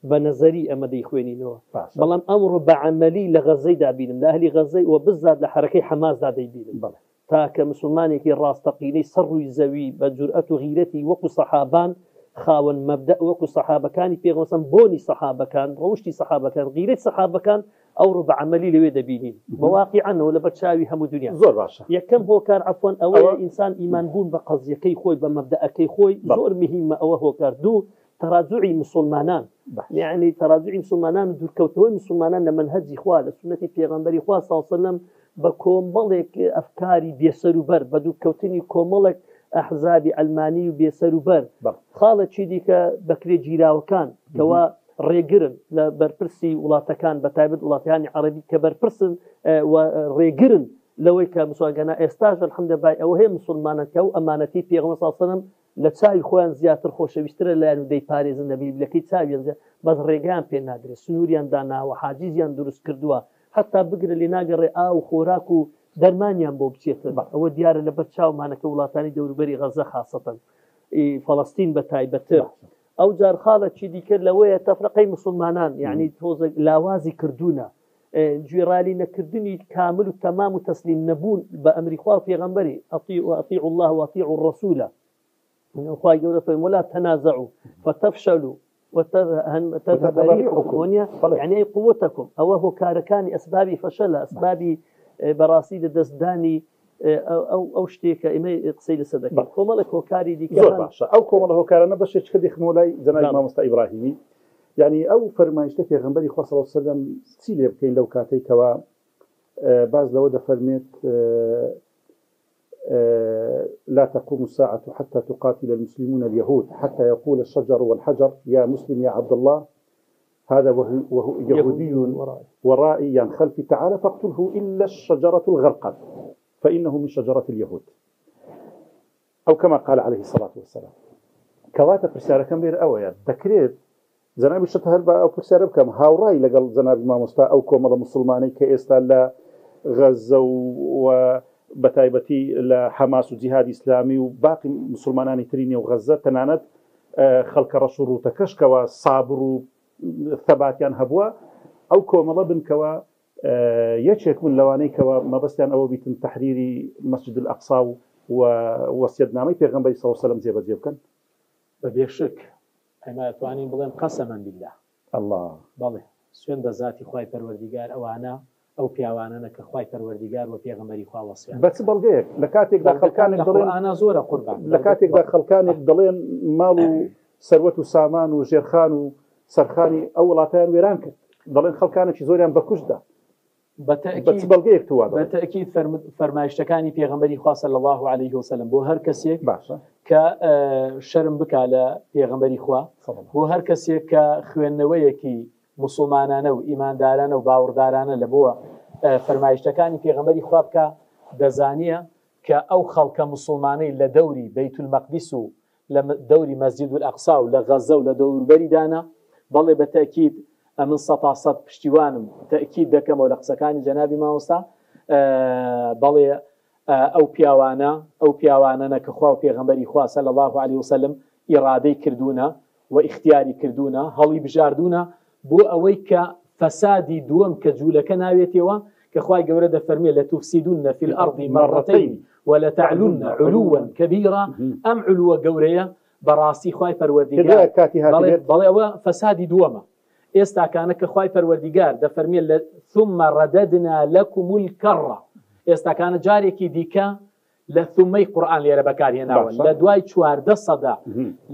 بە نەزەری ئەمە دەیخوێنینەوە بەڵام ئەمڕۆ بە عەمەلی لە غەزەی دابینم لە ئەهلی غەزەی و بزات لە حرەکەی حەماسدا دەیبینم تاکە مسلمانێکی ڕاستەقینەی سەر ڕووی زەوی بە جورئەت و غیرەتی وەکو سەحابان خاوەن مەبدە وەکو سەحابەکانی پێغەمبەر بۆنی سەحابەکان ڕەوشتی سەحابەکان غیرەت سەحابەکان ئەو ڕوو بە عەمەلی لەوێ دەبینین بە واقیعەنەوە لەبەر چاوی هەموو دنیا زۆر باشە. یەکەم هۆکار عەفوەن ئەوەیە ئینسان ئیمانبوون بە قەزیەکەی خۆی بە مەبدەئەکەی خۆی زۆر مهمە ئەوە هۆکار. دوو تەراجوعی مسلمانان یعنی تەراجوعی مسلمانان و دوورکەوتنەوەی مسلمانان لە منهەجی خوا لە سنەتی پێغەمبەری خوا صلی الله علیه و سلم بە کۆمەڵێک ئەفکاری بێسەروبەر بە دوورکەوتنی کۆمەڵێک ئەحزابی ئەلمانی و بێسەروبەر خاڵێکی دیکە بەکرێ گیراوەکان کەوا ڕێگرن لە بەرپرسی وڵاتەکان بە تایبەت وڵاتانی عەرەبی کە بەرپرسن و ڕێگرن لەوەی کە مسلمانگەنا ئێستاش الحەمدولله ئەوە هەیە مسلمانان کە ئەو ئەمانەتی پێغەمبەر صلی الله علیه و سلم لە چاوی خۆیان زیاتر خۆشەویسترە لایەن و دەیپارێزن لە بیبلەکەی چاویان بەس ڕێگەیان پێ نادرێت سنووریان داناوە حاجیزیان دروست کردووە حتا بگرە لێ ناگەڕێ ئاو و خۆراک و دەرمانیان بۆ بچێتن ئەوە دیارە لەبەر چاومانەکە وڵاتانی دەوروبەری غەزە خاسەتەن فەڵەستین بە تایبەتر. ئەو جار خاڵێکی دیکە لەوەیە تەفرەقەی مسلمانان یعنی تۆزە لاوازی کردوونە گوێڕالی نەکردنی کامل و تەمام و تەسلیم نەبوون بە ئەمری خوا و پێغەمبەری ئەطیعوا الله وأطیعوا الرسول خوای گەورە فەرمووی ولا تنازعوا فتفشلوا وتذهب ريحكم يعني قوتكم ئەوە هۆکارەکانی ئەسبابی فەشەلە ئەسبابی بەڕاستی لەدەستدانی ئەو شتێکە ئێمە قسەی لەسەر دەکەین. کۆمەڵێک هۆکاری دیکە زۆر باشە. ئەو کۆمەڵە هۆکارانە بەشێک دەخنەوە لای جەنابی مامۆستا ئیبراهیمی یعنی ئەو فەرمایشتە پێغەمبەری خوا صلی الله علیه و سلم چی لێ بکەین لەو کاتەی کەوا باز لەوە دەفەرمێت لا تقوم الساعة حتى تقاتل المسلمون اليهود حتى يقول الشجر والحجر يا مسلم يا عبد الله هذا وهو يهودي ورائي يعني خلفي تعالى فاقتله إلا الشجرة الغرقد فإنه من شجرة اليهود أو كما قال عليه الصلاة والسلام. كواتا برسالة كم بير أويا تكريت زنابي شتهر با أو برسالة بكم هاوراي لقل زنابي ما مستا أو كومضة مسلماني كإستا لا غزة وبتايبتي لحماس وجهاد إسلامي وباقي مسلماناني تريني وغزة تنانت خلق رشور وتكشك وصابر ثباتيان هبوا أو كومضة بنكوا يشك من لوانيكوا ما بس يعني أو بيتم تحريري مسجد الأقصى ووصيتنامي پیغمبر صلى الله عليه وسلم جيب كان ببيشك اما توانين بڵێن قسما بالله الله بەڵێ سوێن بە ذاتی خوای پەروەردیگار ئەوانە ئەو پیاوانانە کە خوای پەروەردیگار و پێغەمبەری خوا وەسییان بەچ بەڵگەیەک لە کاتێکدا خەڵکانێک دەڵێن ئانا زۆرە قوربان لە کاتێکدا خەڵکانێک دەڵێن ماڵ و سەروەت و سامان و ژێرخان و سەرخانی ئەو وڵاتیان وێران کرد دەڵێن خەڵکانێکی زۆریان بەکوشدا بەتەکید فەرمایشتەکانی پێغەمبەری خوا صلی الله عليه وسلم بۆ هەر کەسێک کە شەرم بکا لە پێغەمبەری خوا بۆ هەر کەسێک کە خوێندنەوەیەکی مسلمانانە و ئیماندارانە و باوەڕدارانە لە بۆ فەرمایشتەکانی پێغەمبەری خوا بکە دەزانیە کە ئەو خەڵکە مسلمانەی لە دەوری بەیت المەقدس و لە دەوری مەسجد الأقصا و لە غەزە و لە دەوروبەریدانە بەڵێ بەتەکید من سەد پشتیوانم تأکید دەکەمەوە لە قسەکانی جەنابی مامۆستا بەڵێ ئەو پیاوانە کە خوا و پێغەمبەری خوا صلی الله عليه وسلم ئیرادەی کردوونە و اختیاری کردوونە هەڵی بژاردوونە بۆ ئەوەی کە فەسادی دووەم کە جوولەکە ناوێتەوە کە خوای گەورە دەفەرمێ لەتوفسیدون في الأرض مرتين ولتعلن علوا كبيرا ئەم علووە گەورەیە بەڕاستی خوای پەروەردیگار بەڵێ ئەوە فەسادی دووەمە. ئێستاکانە کە خوای پەروەردیگار دەفەرمێ لە ثم رددنا لكم الكرة ئێستاکانە جارێکی دیکە لە ثومەی قورئان لێرە بەکارهێناوە لە دوای 14 سەدا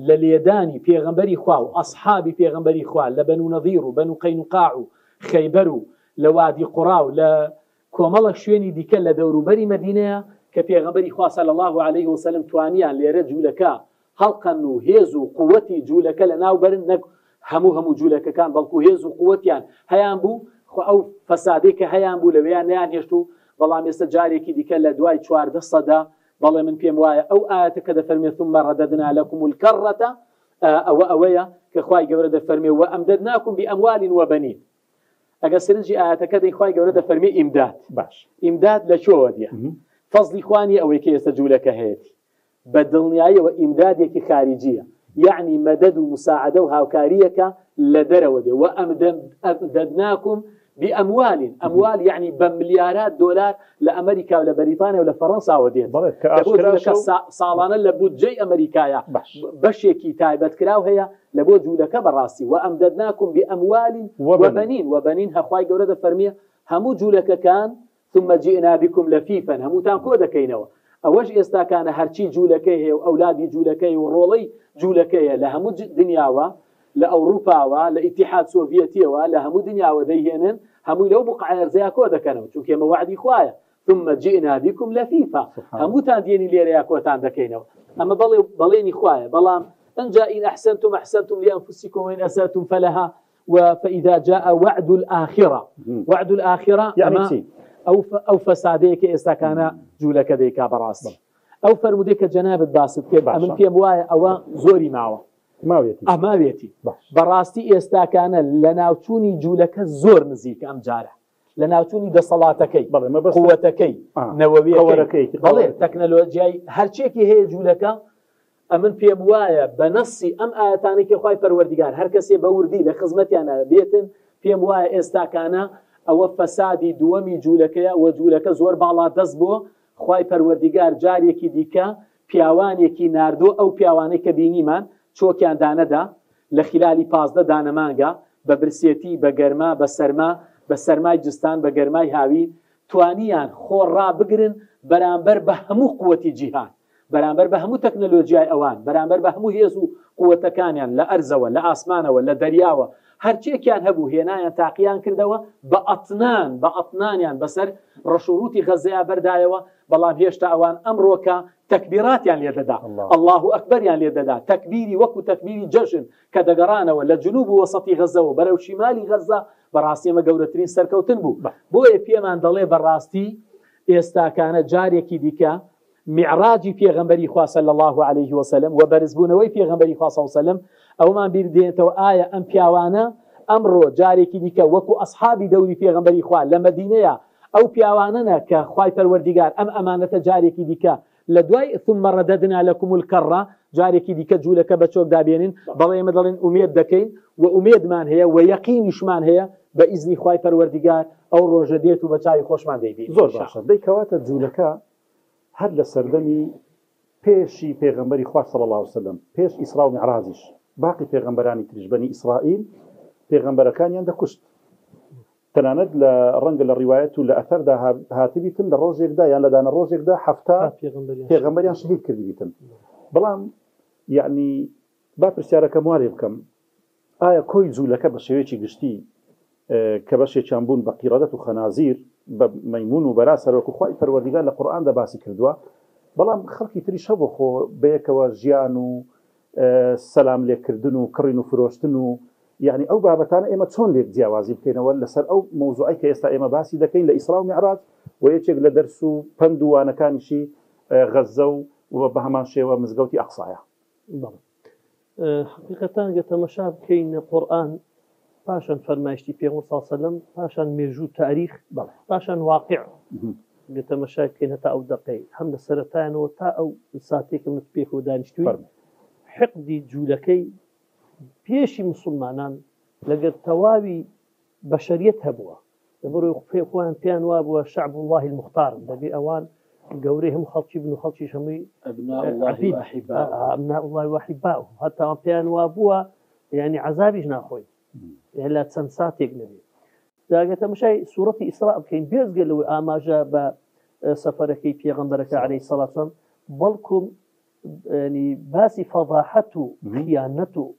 لە لێدانی پێغەمبەری خوا و ئەسحابی پێغەمبەری خوا لە بەنو نەضیر و بەنو قەینوقاع و خەیبەر و لە وادی قوڕا و لە کۆمەڵە شوێنی دیکە لە دەوروبەری مەدینەیە کە پێغەمبەری خوا صلی الله عليه وسلم توانیان لێرە جوولەکە هەڵقەن و هێز و قووەتی جوولەکە لە ناوبەرن نەک هەموو جوولەکەکان بەڵکو هێز و قووەتیان هەیان بوو ئەو فەسادەی کە هەیان بوو لەوەیان نیان هێشت و بەڵام ئێستا جارێکی دیکە لە دوای 14 سەدا بەڵێ من پێم وایە ئەو ئاەتە کە دەفەرمێ ثم رددنا لكم الكرة ئەوەیە کە خوای گەورە دەفەرمێ وأمددناكم بأموال وبنين ئەگە سرنجی ئاەتەکە دەی خوای گەورە دەفەرمێ ئیمداد باش ئیمداد لە چۆوە دیە فەزلی خوانی ئەوەی کە ئێستا جوولەکە هەیەی بە دڵنیاییەوە ئیمدادێکی خارجیە يعني مدد ومساعدة وهاوكارية لدروا دي وأمددناكم بأموال يعني بمليارات دولار لأمريكا ولا بريطانيا ولا فرنسا وديت جولك صالانة لبود جي أمريكايا بشيكي تايبت كراو هي لبود جولك براسي وأمددناكم بأموال وبنين هخواي قولة فرمية همو جولك كان ثم جئنا بكم لفيفا همو تانكودا كينوا أوش إستا كان هرشي جولكيه وأولادي جولكيه ورولي جولكيه لهمو دنياوا لأوروبا لاتحاد سوفيتي لهمو دنياوا ذيهنن همو لو بقع ارزيا كودا كانوا چونكي موعدي خوايا ثم جئنا بكم لفيفا همو تانديني ليريا كوتان دكينوا أما بليني خوايا بلام إن جاء إن أحسنتم لأنفسكم وإن أسأتم فلها فإذا جاء وعد الآخرة يعني أو فساديك إستكان جولك ديكا براس أو فرموديك جناب الباسط كيف أمن في موايا أو زوري معه ماويتي براستي إستكان لناوتوني جولك زور نزيك أم جارح لناوتوني دا صلاتكي قوتكي نوويكي بلي تكنولوجيا هرچيكي هي جولك أمن في موايا بنصي أم آياتانيك خواهي پروردگار هر کسی بوردي لخزمتيانا بيتن في موايا إستكان أو فسادي دومي جولكيا وجولك زور بالا دزبو خواهي پروردگار جاريكي ديكا پیاوانيكي ناردو أو پیاوانيكي بينيمان چوكيان داندا لخلالي پازده دانمانگا ببرسيتي بگرما بسرماي جستان بگرماي هاوي توانيان خور را بگرن برانبر بهمو قوتي جيهان برانبر بهمو تكنولوجيا اوان برانبر بهمو هيزو قوتكانيان لا ارزوا لا اسمانه ولا درياوه هرچی كان هبو هنا تاقيان كردوا بأطنان يعني بسر رشوروتي غزة بردايوا بلام هيشتا اوان امروكا تكبيرات يعني ليددا الله اكبر يعني ليددا تكبيري وكو تكبيري جشن كدغرانه ولا جنوب وسطي غزة وبرو شمالي غزة براسي ما قولترين سركوتن بو بيمان دلي براستي استا كان جاريكي ديكا معراجي في غنبري خوا صلى الله عليه وسلم وبرزبونوي في غنبري خوا صلى الله عليه وسلم او ما بيردينتو آية ام بياوانا امرو جاريكي ديكا وكو اصحابي دوري في غنبري خوا لمدينه او بياواننا كخواي پروردگار ام امانه جاريكي ديكا لدواي ثم رددنا لكم الكره جاريكي ديكا جولك بچوك دابينين بلاي مدلين اميد دكين واميد مان هي ويقين شمان هي باذن خواي پروردگار او روجديتو بچاي خوشمان ديبي زور باشا ديكواتا جولكا هر لسردمي پیشی پیغمبری خواه صلی الله علیه وسلم پیش اسراء و معراجش باقی پیغمبرانی ترش بنی اسرائیل پیغمبرکانیان دا کشت تناند لرنگ للروايات ولا أثر ده هاتبيتن للروزيك ده يعني لدان الروزيك ده حفتا پیغمبريان شهيد كردبيتن بلام يعني باب رسالة مواري بكم آية كوي زولك بشويتي قشتي كبشي چانبون بقيرادة وخنازير بميمون وبراسر وكو خواهي پروردگار لقرآن ده باسي كردوا بلام خلقي تري شبو خو بيكوا جيانو سلام ليك كردنو كرينو فروشتنو يعني او بابتانا اما تشون ليك جياوازي بكينا ولا سر او موضوعي كيستا اما باسي دكين لإسراء ومعراج ويتشيق لدرسو پندو وانا كان شي غزو وبهمان شي ومزقوتي أقصايا حقيقة تماشا بكين القرآن باشان فرمايشتي في صلى الله عليه وسلم باشان ميرجو تاريخ باشان واقع تماشا بكين هتا او دقي حمد السرطان وتا او ساتيك متبيخ ودانشتوي حقدي جولكي بيشي مسلمانان لقد تواوي بشريتها بوا يبرو يخوان بيان وابوا شعب الله المختار دبي اوان قوريهم خلشي بنو خلشي شمي ابناء الله واحباؤه ابناء الله واحباؤه حتى بيان وابوا يعني عذابي جناخوي يعني لا تسنساتيك نبي داقت مشاي سورة إسراء كاين بيز قال له ما جاء سفرك في غنبرك عليه الصلاة والسلام بلكم يعني باسي فضاحته خيانته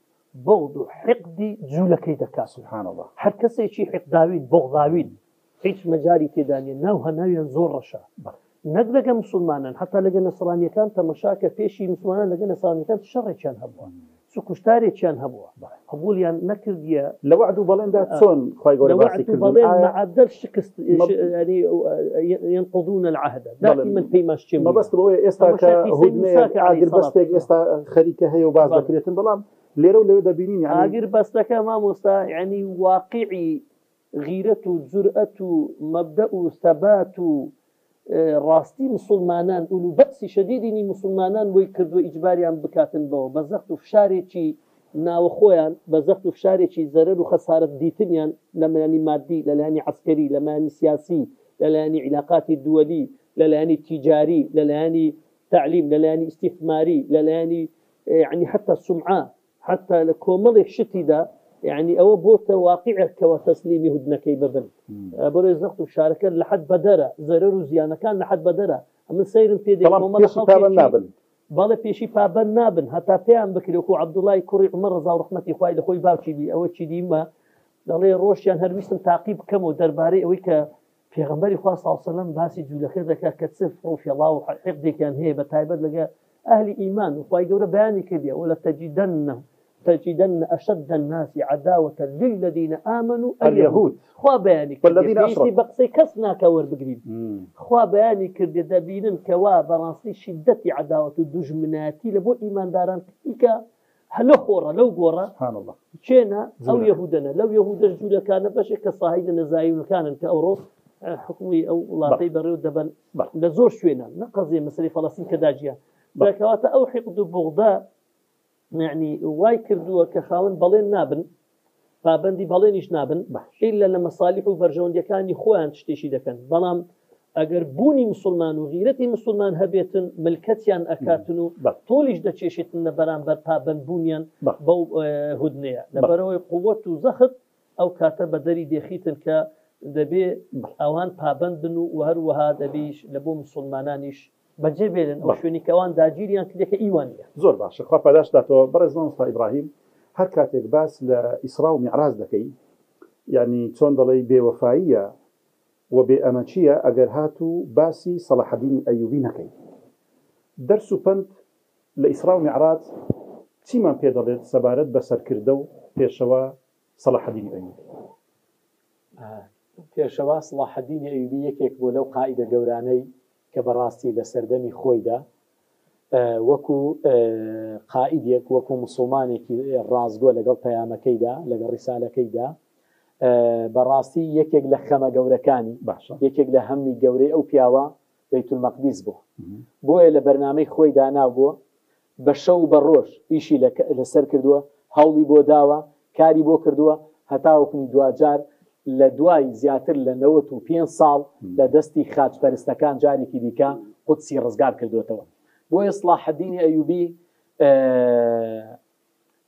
بغض حقدي جولكي دكا سبحان الله هر كسي شي حقداوين بغضاوين هيش مجاري تداني ناوها ناويا زور رشا نقلق مسلمانا حتى لقى نصرانيا كان تمشاكا فيشي مسلمانا لقى نصرانيا كان شرعي كان هبوا سكشتاري كان هبوا هبول يعني نكرد يا لو وعدوا بلين ده تسون خواي قولي باسي كردون لو وعدوا بلين معدل شكست يعني ينقضون العهد دائما في ماشي ما بس بوي استا هدنه عاقل بس تيك استا خريكه هي وباز ذكريتن بلام ليرو لو دبينين يعني عاقل بس تك ما مستا يعني واقعي غيرته جرأته مبدأه ثباته راستي مسلمانان أولو بأس شديدني مسلمانان ويكردوا إجباريان بكاتن بو بزغتوا في شاريكي ناوخۆیان بە زەخت و فشارێکی زەرەر و خەسارەت دیتنیان لە لایەنی مادی لە لایەنی عسکەری لە لایەنی سیاسی لە لایەنی عیلاقاتی دووەلی لە لایەنی تیجاری لە لایەنی تعلیم لە لایەنی استثماری لە لایەنی يعني حتى السمعة حتى لكومل شتي دا يعني أو بوت واقع كوتسليمي هدنكي ببن برز نقطة شاركة لحد بدرة زرر وزيانة كان لحد بدرة من سير في دي كومل خاوي بالا بيشي بابن نابن حتى بيان بكري وكو عبد الله كوري عمر رضا ورحمتي خوي لخوي باوشي بي أو شي ديما دالي روشيان هرميستم تعقيب كم ودرباري أو في غنبري خواه صلى الله عليه وسلم باسي جولة كذا كتسف روشي الله وحقدي كان هي بتايبد لقى أهل إيمان وخوي جورا بياني كذا ولا تجدن أشد الناس عداوة للذين آمنوا اليهود خوا بياني والذين أشركوا بقصي كسنا كور بقريب خوا بياني كذا دبين كوا براسي شدة عداوة الدجمناتي لبو إيمان داران إيكا هلو خورا لو قورا سبحان الله شينا أو يهودنا لو يهود جولا كان باش كصاهيد نزايون كان كأورو حكومي أو الله طيب الريود دبن لزور شوينا نقضي مسألة فلسطين كداجيا ذاك أو حقد بغضاء يعني واي كردوه كخاون بلين نابن فابندي بلينش نابن إلا لما صالح وفرجون دي كان يخوان تشتيشي دكان بلام أجر بوني مسلمان وغيرتي مسلمان هبيتن ملكتيان أكاتنو طولش دا تشيشتن بران بر بابن بونيان بو هدنيا لبروي قوة وزخط أو كاتب دري ديخيتن ك دبي أوان بابندنو وهروها دبيش لبو مسلمانانيش بجبلن أو شوني كوان داجيريان كديك إيوانيا زور باش خا بداش داتو برز نصا إبراهيم هر كاتب باس لإسراء ومعراج دكي يعني تون دلي بوفائية وبأمانشية أجر هاتو باسي صلاح الدين أيوبي نكي درسو بنت لإسراء ومعراج تيمان بيدالت سبارت بسر كردو بيشوا صلاح الدين أيوبي بيشوا صلاح الدين أيوبي يكيك بولو قائد جوراني كبراسي لسردمي خويدا وكو قائديك وكو مسلمانك رازقو لقل قيامكيدا لقل رسالكيدا براسي يكيك لخما جوركاني يكيك لهمي جوري أو بياوا بيت المقدس بو لبرنامج خويدا ناوبو بشو بروش إيشي لسر كردوا هولي بو داوا كاري بو كردوا هتاوكني دواجار لدواي زياتر لنوتو بين صال لدستي خاج برستكان جاري كي ديكا قدسي رزقار كردوتوا بو صلاح الدين أيوبي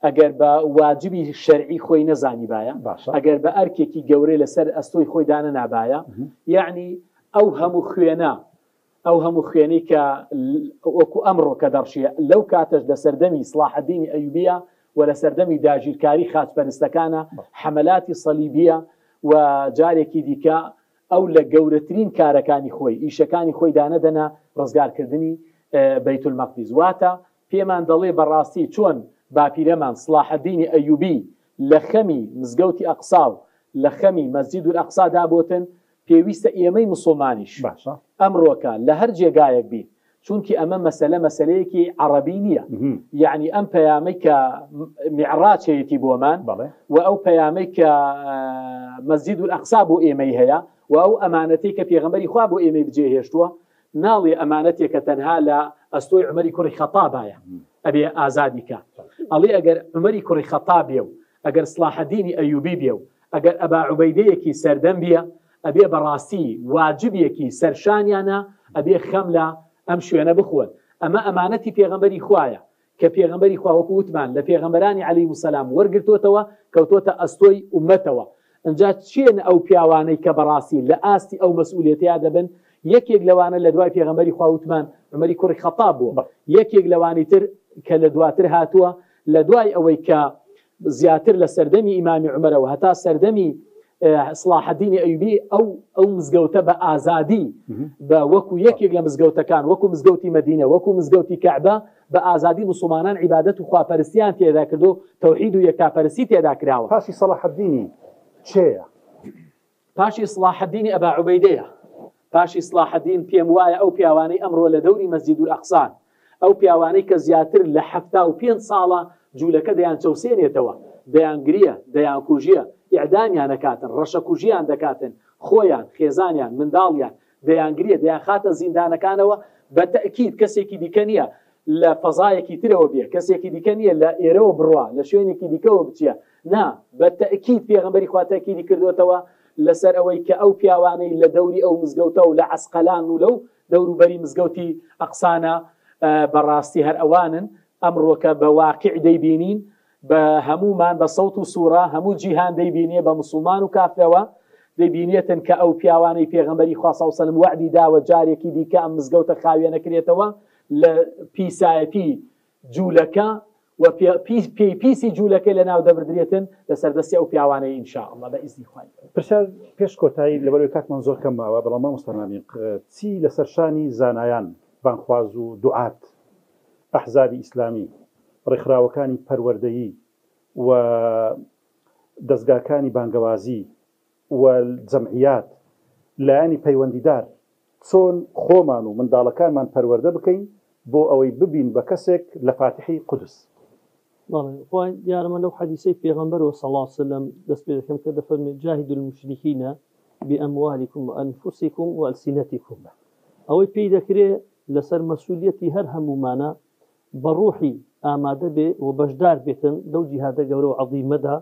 اگر با واجبی شرعي خوي نزاني بايا اگر با اركيكي جوري لسر استوي خوي دانا نابايا يعني اوهم خياني ك وكو امره كدرشيه لو كاتج لسردمي صلاح الدين أيوبية ولا سردمي داجير كاري خاج برستكانا حملات صليبيه وجارێکی دیکە ئەو لە گەورەترین کارەکانی خۆی ئیشەکانی خۆی دانەدەنا ڕزگارکردنی بەیت المەقدس واتە پێمان دەڵێ بەڕاستی چۆن باپیرەمان صلاح الدین ئەیوبی لە خەمی مزگەوتی ئەقسا و لە خەمی مەسجید الئەقسا دابۆتن پێویستە ئێمەی مسلمانیش ئەمڕۆکە لە هەر جێگایەک بین چونکی ئەمە مەسەلەیەکی عەرەبی نییە یعنی ئەم پەیامەی کە میعراج هەیەی بۆمان و ئەو پەیامەی کە مەسجید الئەقسا بۆ ئێمەی هەیە و ئەو ئەمانەتەی کە پێغەمبەری خوا بۆ ئێمەی بجێهێشتووە ناڵێ ئەمانەتێکە تەنها لە ئەستۆی عومەری کوڕی خەتابایە ئەبێ ئازادی کە ئەڵێ ئەگەر عومەری کوڕی خەتاب بێ و ئەگەر صلاح الدین ئەیوبی بێ و ئەگەر ئەبا عوبەیدەیەکی سەردەم بێ ئەبێ بەڕاستی واجبێکی سەرشانیانە ئەبێ خەم لە ئەم شوێنە بخۆن ئەمە ئەمانەتی پێغەمبەری خوایە کە پێغەمبەری خوا وەکو وتمان لە پێغەمبەرانی عەلەیهیمو سەلام وەرگرتوتەوە کەوتۆتە ئەستۆی ئوممەتەوە ئەنجا چێن ئەو پیاوانەی کە بەڕاستی لە ئاستی ئەو مەسئولیەتیا دەبن یەکێک لەوانە لە دوای پێغەمبەری خوا وتمان عومەری کوڕی خەتاب بووە یەکێک لەوانی تر کە لە دواتر هاتووە لە دوای ئەوەی کە زیاتر لە سەردەمی ئیمامی عومەرەوە هەتا سەردەمی صلاح الدین ئەیوبی ئەو مزگەوتە بە ئازادی بە وەکو یەکێک لە مزگەوتەکان وەکو مزگەوتی مەدینە وەکو مزگەوتی کەعبە بە ئازادی مسلمانان عیبادەت و خواپەرستیان تێدا کردو تەوحید و یەکتاپەرستی تێدا کراوە پاشی صلاح الدینی چێیە پاشی صلاح الدین ئەبا عوبەیدەیە پاشی صلاح الدین پێم وایە ئەو پیاوانەی ئەمڕۆ لە دەوری مەسجید الئەقسان ئەو پیاوانەی کە زیاتر لە 75 ساڵە جوولەکە دەیان چەوسێنێتەوە دەیان گریە دەیان کوژیە ئیعدامیان دەکاتن ڕەشەکوژیان دەکاتن خۆیان خێزانیان منداڵیان دەیان گریە دەیان خاتە زیندانەکانەوە بە تەئکید کەسێکی دیکە نییە لە فەزایەکی ترەوە بێ کەسێکی دیکە نییە لە ئێرەوە بڕوا لە شوێنێکی دیکەوە بچیە نا بە تەئکید پێغەمبەری خوا تاکیدی کردوێتەوە لەسەر ئەوەی کە ئەو پیاوانەی لە دەوری ئەو مزگەوتە و لە عەسقەلان و لەو دەوروبەری مزگەوتی ئەقسانە بەڕاستی هەر ئەوانن ئەمڕۆکە بە واقع دەیبینین بە هەمومان بە سەوت و سوورە هەموو جیهان دەیبینێ بە مسلمان و کافرەوە دەیبینێتن کە ئەو پیاوانەی پێغەمبەری خوا صلی الله علیه و سلم وعدی داوە جارێکی دیکە ئەم مزگەوتە خاوێ نەکرێتەوە لە پیسایەتی جوولەکە و پیسی جوولەکە لە ناو دەبردرێتن لەسەر دەستی ئەو پیاوانەی ئینشاء الله بە ئیزنی خوای پرسیار پێش کۆتایی لەبەرەوەی کاتمان زۆر کەم ماوە بەڵام مامۆستامان چی لەسەر شانی زانایان بانخواز و دوعات ئەحزابی ئیسلامی ڕێکخراوەکانی پەروەردەیی و دەستگاکانی بانگەوازی و جەمعیات لایەنی پەیوەندیدار چۆن خۆمان و منداڵەکانمان پەروەردە بکەین بۆ ئەوەی ببین بە کەسێک لە فاتحی قودس خوای دیارەمە لەو حەدیثەی پێغەمبەرەوە صلی الله علیه و سلم دەست پێ دەکەم کە دەفەرمێت جاهدوا المشرکین بأموالكم وأنفسكم وألسنتكم ئەوەی پێی دەکرێت لەسەر مەسئولیەتی هەر هەمومانە بە ڕوحی ئامادە بێ و بەشدار بێتن لەو جیهادە گەورە و عەظیمەدا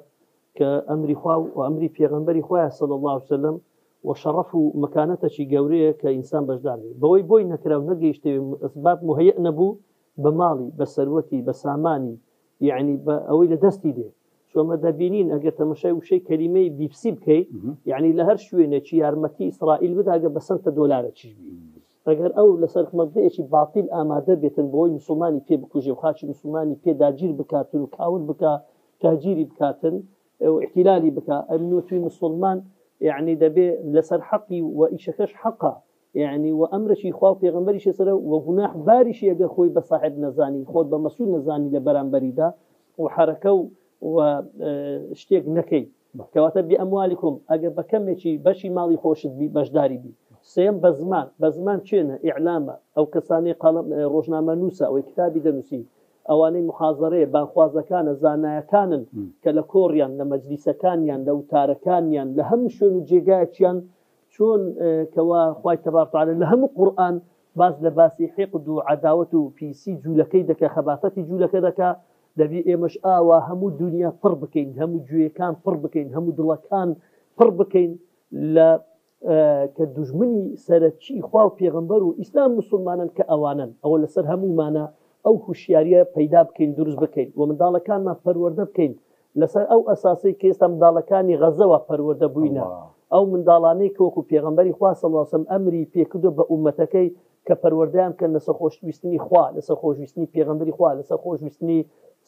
کە ئەمری خوا و ئەمری پێغەمبەری خوایە صلی الله علیه و سلم و شەڕەف و مەکانەتەشی گەورەیە کە ئینسان بەشدار بێت بەوەی بۆی نەکراو نەگەیشتێ ئەسباب مهەیە نەبوو بە ماڵی بە سەروەتی بە سامانی یعنی بە ئەوەی لە دەستی دێ شۆمە دەبینین ئەگەر تەمەشای وشەی کەلیمەی بیپسی بکەیت یعنی لە هەر شوێنێکی یارمەتی ئیسرائیل بداگە بە سەنتە دۆلارە چیش بی ئەگەر ئەو لەسەر مەبدەیەکی باتیل ئامادە بێتن بۆی مسلمانی پێ بکوژێ و خاچی مسلمانی پێ داگیر بکاتن و کاول بکە تاجیری بکاتن و احتیلالی بکە ئەمنوتوی مسلمان يعني دەبێ لەسەر حەقی و ئیشەکەش حەقا يعني و ئەمرشی خوا و پێغەمبەریشی سەرە و گوناح باریشی ئەگەر خۆی بە صاحب نەزانی خۆت بە مەسئول نەزانی لە بەرامبەریدا و حرەکە و شتێک نەکەی کەواتە بئەموالیکم ئەگەر بە کەمێکی بەشی ماڵی خۆشت بی بەشداری بی سێم بە زمان چێنە ئیعلامە ئەو کەسانی ڕۆژنامە نووسە ئەوەی کتابی دەنووسی ئەوانەی محازەرەیە بانخوازەکانە زانایەکانن کە لە کۆڕیان لە مەجلیسەکانیان لە وتارەکانیان لە هەموو شوێن و جێگایەکیان چۆن کەوا خوای تەبارەک و تەعالا لە هەموو قورئان باس لە باسی حقد و عەداوەت و پیسی جوولەکەی دەکە خەباتەتی جوولەکە دەکا دەبی ئێمەش ئاوا هەموو دنیا پڕ بکەین هەموو گوێیەکان پڕ بکەین هەموو دڵەکان پڕ بکەین لە کە دوژمنی سەرەکی خوا و پێغەمبەر و ئیسلام مسلمانن کە ئەوانن ئەوە لەسەر هەمومانە ئەو هوشیاریە پەیدا بکەین دروست بکەین و منداڵەکانمان پەروەردە بکەین لەسەر ئەو ئەساسی کە ئێستا منداڵەکانی غەزەوە پەروەردە بووینە ئەو منداڵانەی کە وەکو پێغەمبەری خوا صلی الله علیه و سلم ئەمری پێکردو بە ئومەتەکەی کە پەروەردەیان بکەن لەسەر خۆشویستنی خوا لەسەر خۆشویستنی پێغەمبەری خوا لەسەر خۆشویستنی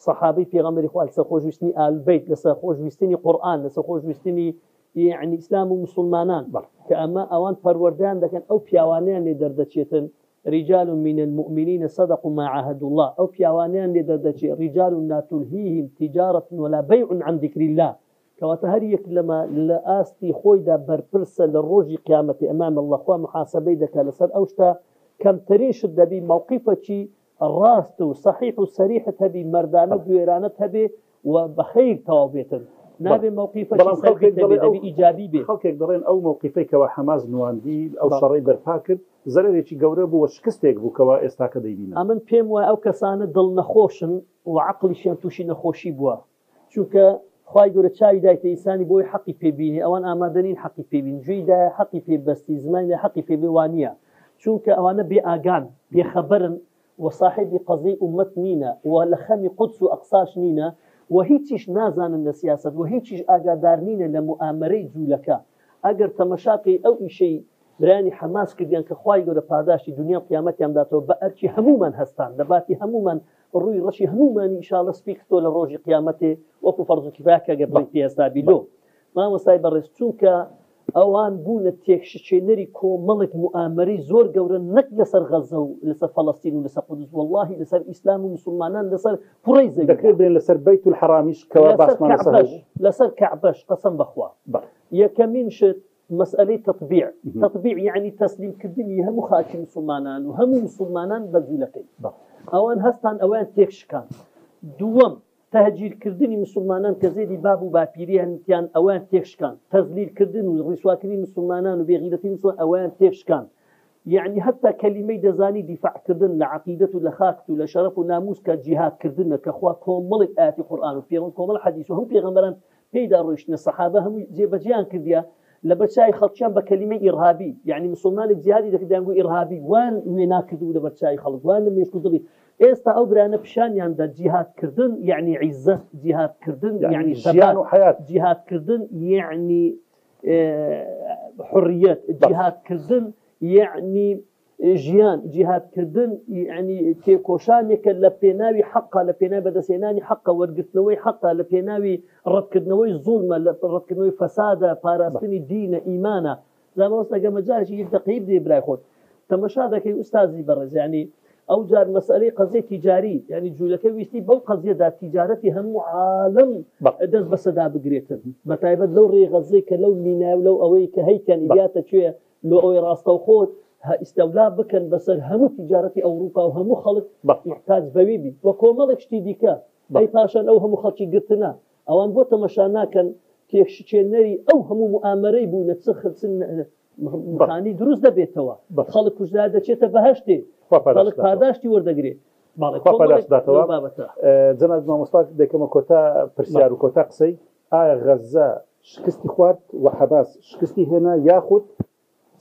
سەحابەی پێغەمبەری خوا لەسەر خۆشویستنی ئال بەیت لەسەر خۆشویستنی قورئان لەسەر خۆشویستنی يعني ئیسلام و مسلمانان کە ئەمە ئەوان پەروەردەیان دەکەن ئەو پیاوانیان لێ دەردەچێتن رجال من المؤمنين صدقوا ما عاهدوا الله أو بيوانيان لدرجة رجال لا تلهيهم تجارة ولا بيع عن ذكر الله كواتهريك لما لآستي خويدا بربرسة للروج قيامة أمام الله خوا محاسبي دك لسر أوشتا كم ترين شد بي موقفة الراست وصحيح وصريح تبي مردانة ويرانة تبي وبخير توابيتا نابي موقفة سلبي تبي إيجابي به خلقك دارين أو موقفي كوا حماس نواندي أو شرعي برفاكر زەرێکی گەورە بوو وە شکستێک بوو کەوا ئێستاکە دەیبینە ئەمن پێم وایە ئەو کەسانە دڵ نەخۆشن و عەقڵیشیان تووشی نەخۆشی بووە چونکە خوای گەورە چاوی دایتە ئینسانی بۆی حەقی پێبینی ئەوان ئامادەنین حەقی پێبین گوێیدا حەقی پێبەستی زمانی حەقی پێبێ وانە چونکە ئەوانە بێ ئاگان بێخەبەرن و صاحبی قەزەی ئومەت نینە و لە خەمی قودس و ئەقساش نینە و هیچیش نازانن لە سیاسەت و هیچیش ئاگادار نینە لە موئامەرەی جوولەکە ئەگەر تەمەشاقی ئەو ئیشەی برانی حماس کردیان کە خوای گەورە پاداشتی دنیا قیامەتیان داتەوە بە ئەرچی هەمومان هەستان لەباتی هەمومان ڕووی ڕەشی هەمومانی ئینشاءالله سپیکتۆ لە ڕۆژی قیامەتێ وەکو فەرز و کیفایە کە گەبڵی پێهێستابی لۆ مامۆستای بەڕێز چونکە ئەوان بوونە تێکشکێنەری کۆمەڵێک موئامەرەی زۆر گەورە نەک لەسەر غەزە و لەسەر فەڵەستین و لەسەر قودس واللهی لەسەر ئیسلام و مسلمانان لەسەر پوڕەی زەوی دەکرێت بێن لەسەر بەیت الحەرامیش کەوا باسمان لەسەر کەعبەش قەسەم بەخوا یەکەمین شت مسألة تطبيع يعني تسليم كردني هم خاكي مسلمانان وهم مسلمانان بذولكي اوان هستان اوان تيكشكان دوم تهجير كردني مسلمانان كزيدي بابو بابيريان تيان اوان تيكشكان تذليل كردن ورسوا كردني مسلمانان وبغيرتي مسلمان اوان تيكشكان يعني حتى كلمة دزاني دفاع كردن لعقيدة لخاكت لشرف وناموس كجهاد كردن كخوا كومل آيات القرآن وفي كومل حديث وهم بيغمران بيدا روشنا الصحابة هم جيبجيان كرديا لبرشاي خلشان بكلمة إرهابي يعني مسلمان الجهادي ده كده نقول إرهابي وان ويناكدوا لبرشاي خلق وان لما يشكدوا إستا أوبرانا بشان يعني جهاد كردن يعني عزة جهاد كردن يعني جيان وحياة جهاد كردن يعني حريات جهاد كردن يعني جيان جهاد كردن يعني كيكوشان يكن لبيناوي حقا لبيناوي بدسيناني حقا ورقتنوي حقا لبيناوي ركدنوي ظلمة ركدنوي فسادة باراستني دين إيمانا زي ما وصلنا قام جارش يدقيب دي بلا يخوض تمشاهده كي أستاذي برز يعني أو جار مسألة قضية تجاري يعني جولك ويستي بو قضية دا تجارتي هم عالم دز بس دا بقريتن بتايبد لو ري غزيك لو ميناو لو أويك هي كان إياتا شوية لو أوي راستو خود استولاء بكن بس هم تجارتي أوروبا وهم خلق محتاج بويبي وكومالك شتيديكا أي باشان أو هم خلقي قرتنا أو أن بوتا مشانا كان كيكشتينري أو هم مؤامري بو نتسخل سن مخاني دروس دا بيتوا خلق كجدا چێتە بەهەشتێ خەڵک پاداشتی وەردەگرێت جەناب مامۆستا دەکەمە کۆتا پرسیار و کۆتا قسەی ئایا غەزە شکستی خوارد و حەماس شکستی هێنا یاخود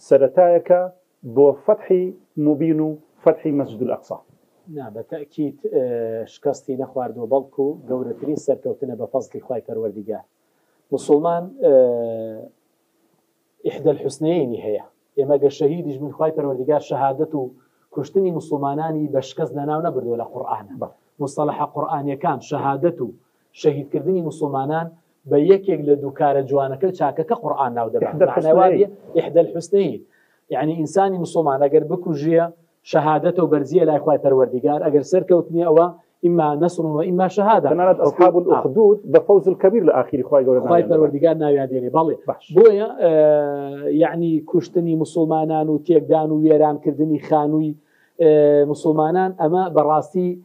سەرەتایەکە بۆ فەتحی مبین و فەتحی مەسجد الأقصى؟ بەتەئکید شکستی نەخواردووە بەڵکو گەورەترین سەرکەوتنە بە فەزلی خوای پەروەردیگار مسلمان إحدى الحسنيين هي إما الشهيد من خواي پروردگار شهادته كشتني مسلماناني بشكز لنا نبردو لقرآن مصطلح قرآن كان شهادته شهيد كردني مسلمانان بيكيك لدوكار جوانك شاكك قرآن ناو دبا إحدى الحسنيين يعني إنساني مسلمان أجر بكوجيا شهادته برزية لا خواي پروردگار أجر سركوتني أو إما نصر وإما شهادة. كانت أصحاب الأخدود بفوز الكبير لآخر خواي پروردگار ناوي ديني بالي بويا يعني كشتني مسلمانان وتيقدان ويران كردني خانوي مسلمانان أما براستي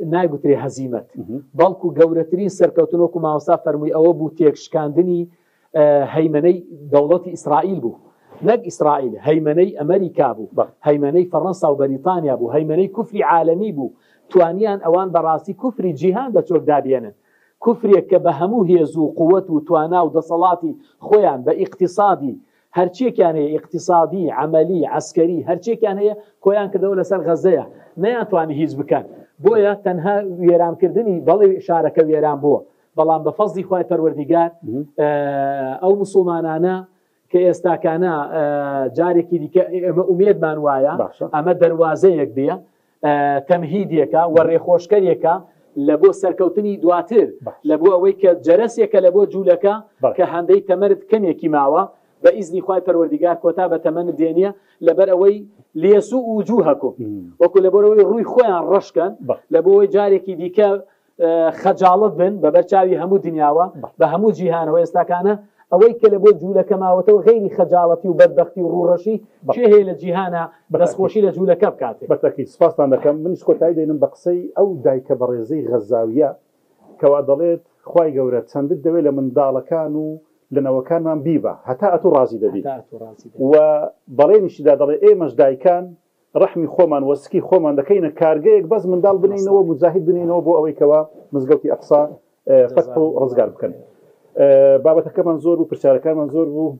نايقوتري هزيمة بلكو قورترين سركوتنوكو ما وصاف فرمي أو بو تيكشكاندني هيمني دولة إسرائيل بو نق إسرائيل هيمني أمريكا بو هيمني فرنسا وبريطانيا بو هيمني كفر عالمي بو توانيان اوان براسي كفري جيهان بچوك دابينن كفري كبهمو هيزو قوت وتوانا ودصلاتي خويان باقتصادي هرچی كان هي اقتصادي عملي عسكري هرچی كان هي كويان كدوله سر غزه ما تواني هيز بكان بويا تنها ويران كردني بل شارك ويران بو بلان بفضل خوي پروردگار او مسلمانانا كاستاكانا جاريكي ديك اميد مانوايا اما دروازه يكديه تمهيديكا وريخوشكريكا لبو سركوتني دواتر لبو اويك جرسيكا لبو جولكا كهندي تمرد كنيكي ماوا باذن خوي پروردگار كتابه تمن دينيه لبر اوي ليسوء وجوهكم وكل لبر اوي روي خويا رشكن لبو جاريكي ديكا خجالت بن ببرچاوي همو دنياوا بهمو جيهان ويستاكانا اويك لبو جولكا ماوتو غير خجالتي وبدبختي ورورشي شي هي لجيهانا دسخوشي لجولكا بكاتي بتاكيد سپاس دەکەم منیش کۆتایی دێنم بە قسەی ئەو دایکە بەڕێزەی غەزاویە کەوا دەڵێت خوای گەورە چەندت دەوێت لە منداڵەکان و لەنەوەکانمان بیبە هەتا ئەتو ڕازی دەبیت و بەڵێنیشیدا دەڵێ ئێمەش دایکان ڕەحمی خۆمان وەسکی خۆمان دەکەینە کارگەیەک بەس منداڵ بنینەوە مجاهید بنینەوە بۆ ئەوەی کەوا مزگەوتی ئەقسا فەتح و ڕزگار بکەن بابەتەکەمان زۆر و پرسیارەکانمان زۆر بوو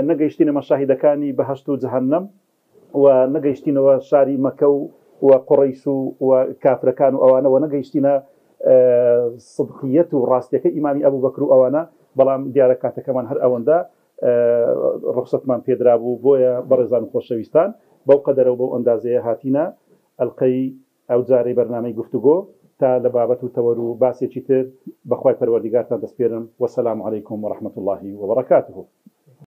نەگەیشتینە مەشاهیدەکانی بەهەشت و جەهەنەم و نەگەیشتینەوە شاری مەکە و قوڕیش و کافرەکان و ئەوانە و نەگەیشتینە صدقیەت و ڕاستیەکە ئیمامی ئەبوو بەکر و ئەوانە بەڵام دیارە کاتەکەمان هەر ئەوەندە ڕخسەتمان پێدرا بوو بۆیە بەڕێزان و خۆشەویستان بەو قەدەرەوە بەو ئەندازەیە هاتینە ئەلقەی ئەو جارەی بەرنامەی گفتوگۆ تا لە بابەت و تەوەر و باسێکی تر بەخوای پەروەردیگارتان دەسپێرم وەسەلام عەلەیکوم وەڕەحمەتوڵڵاهی وبەڕەکاتوه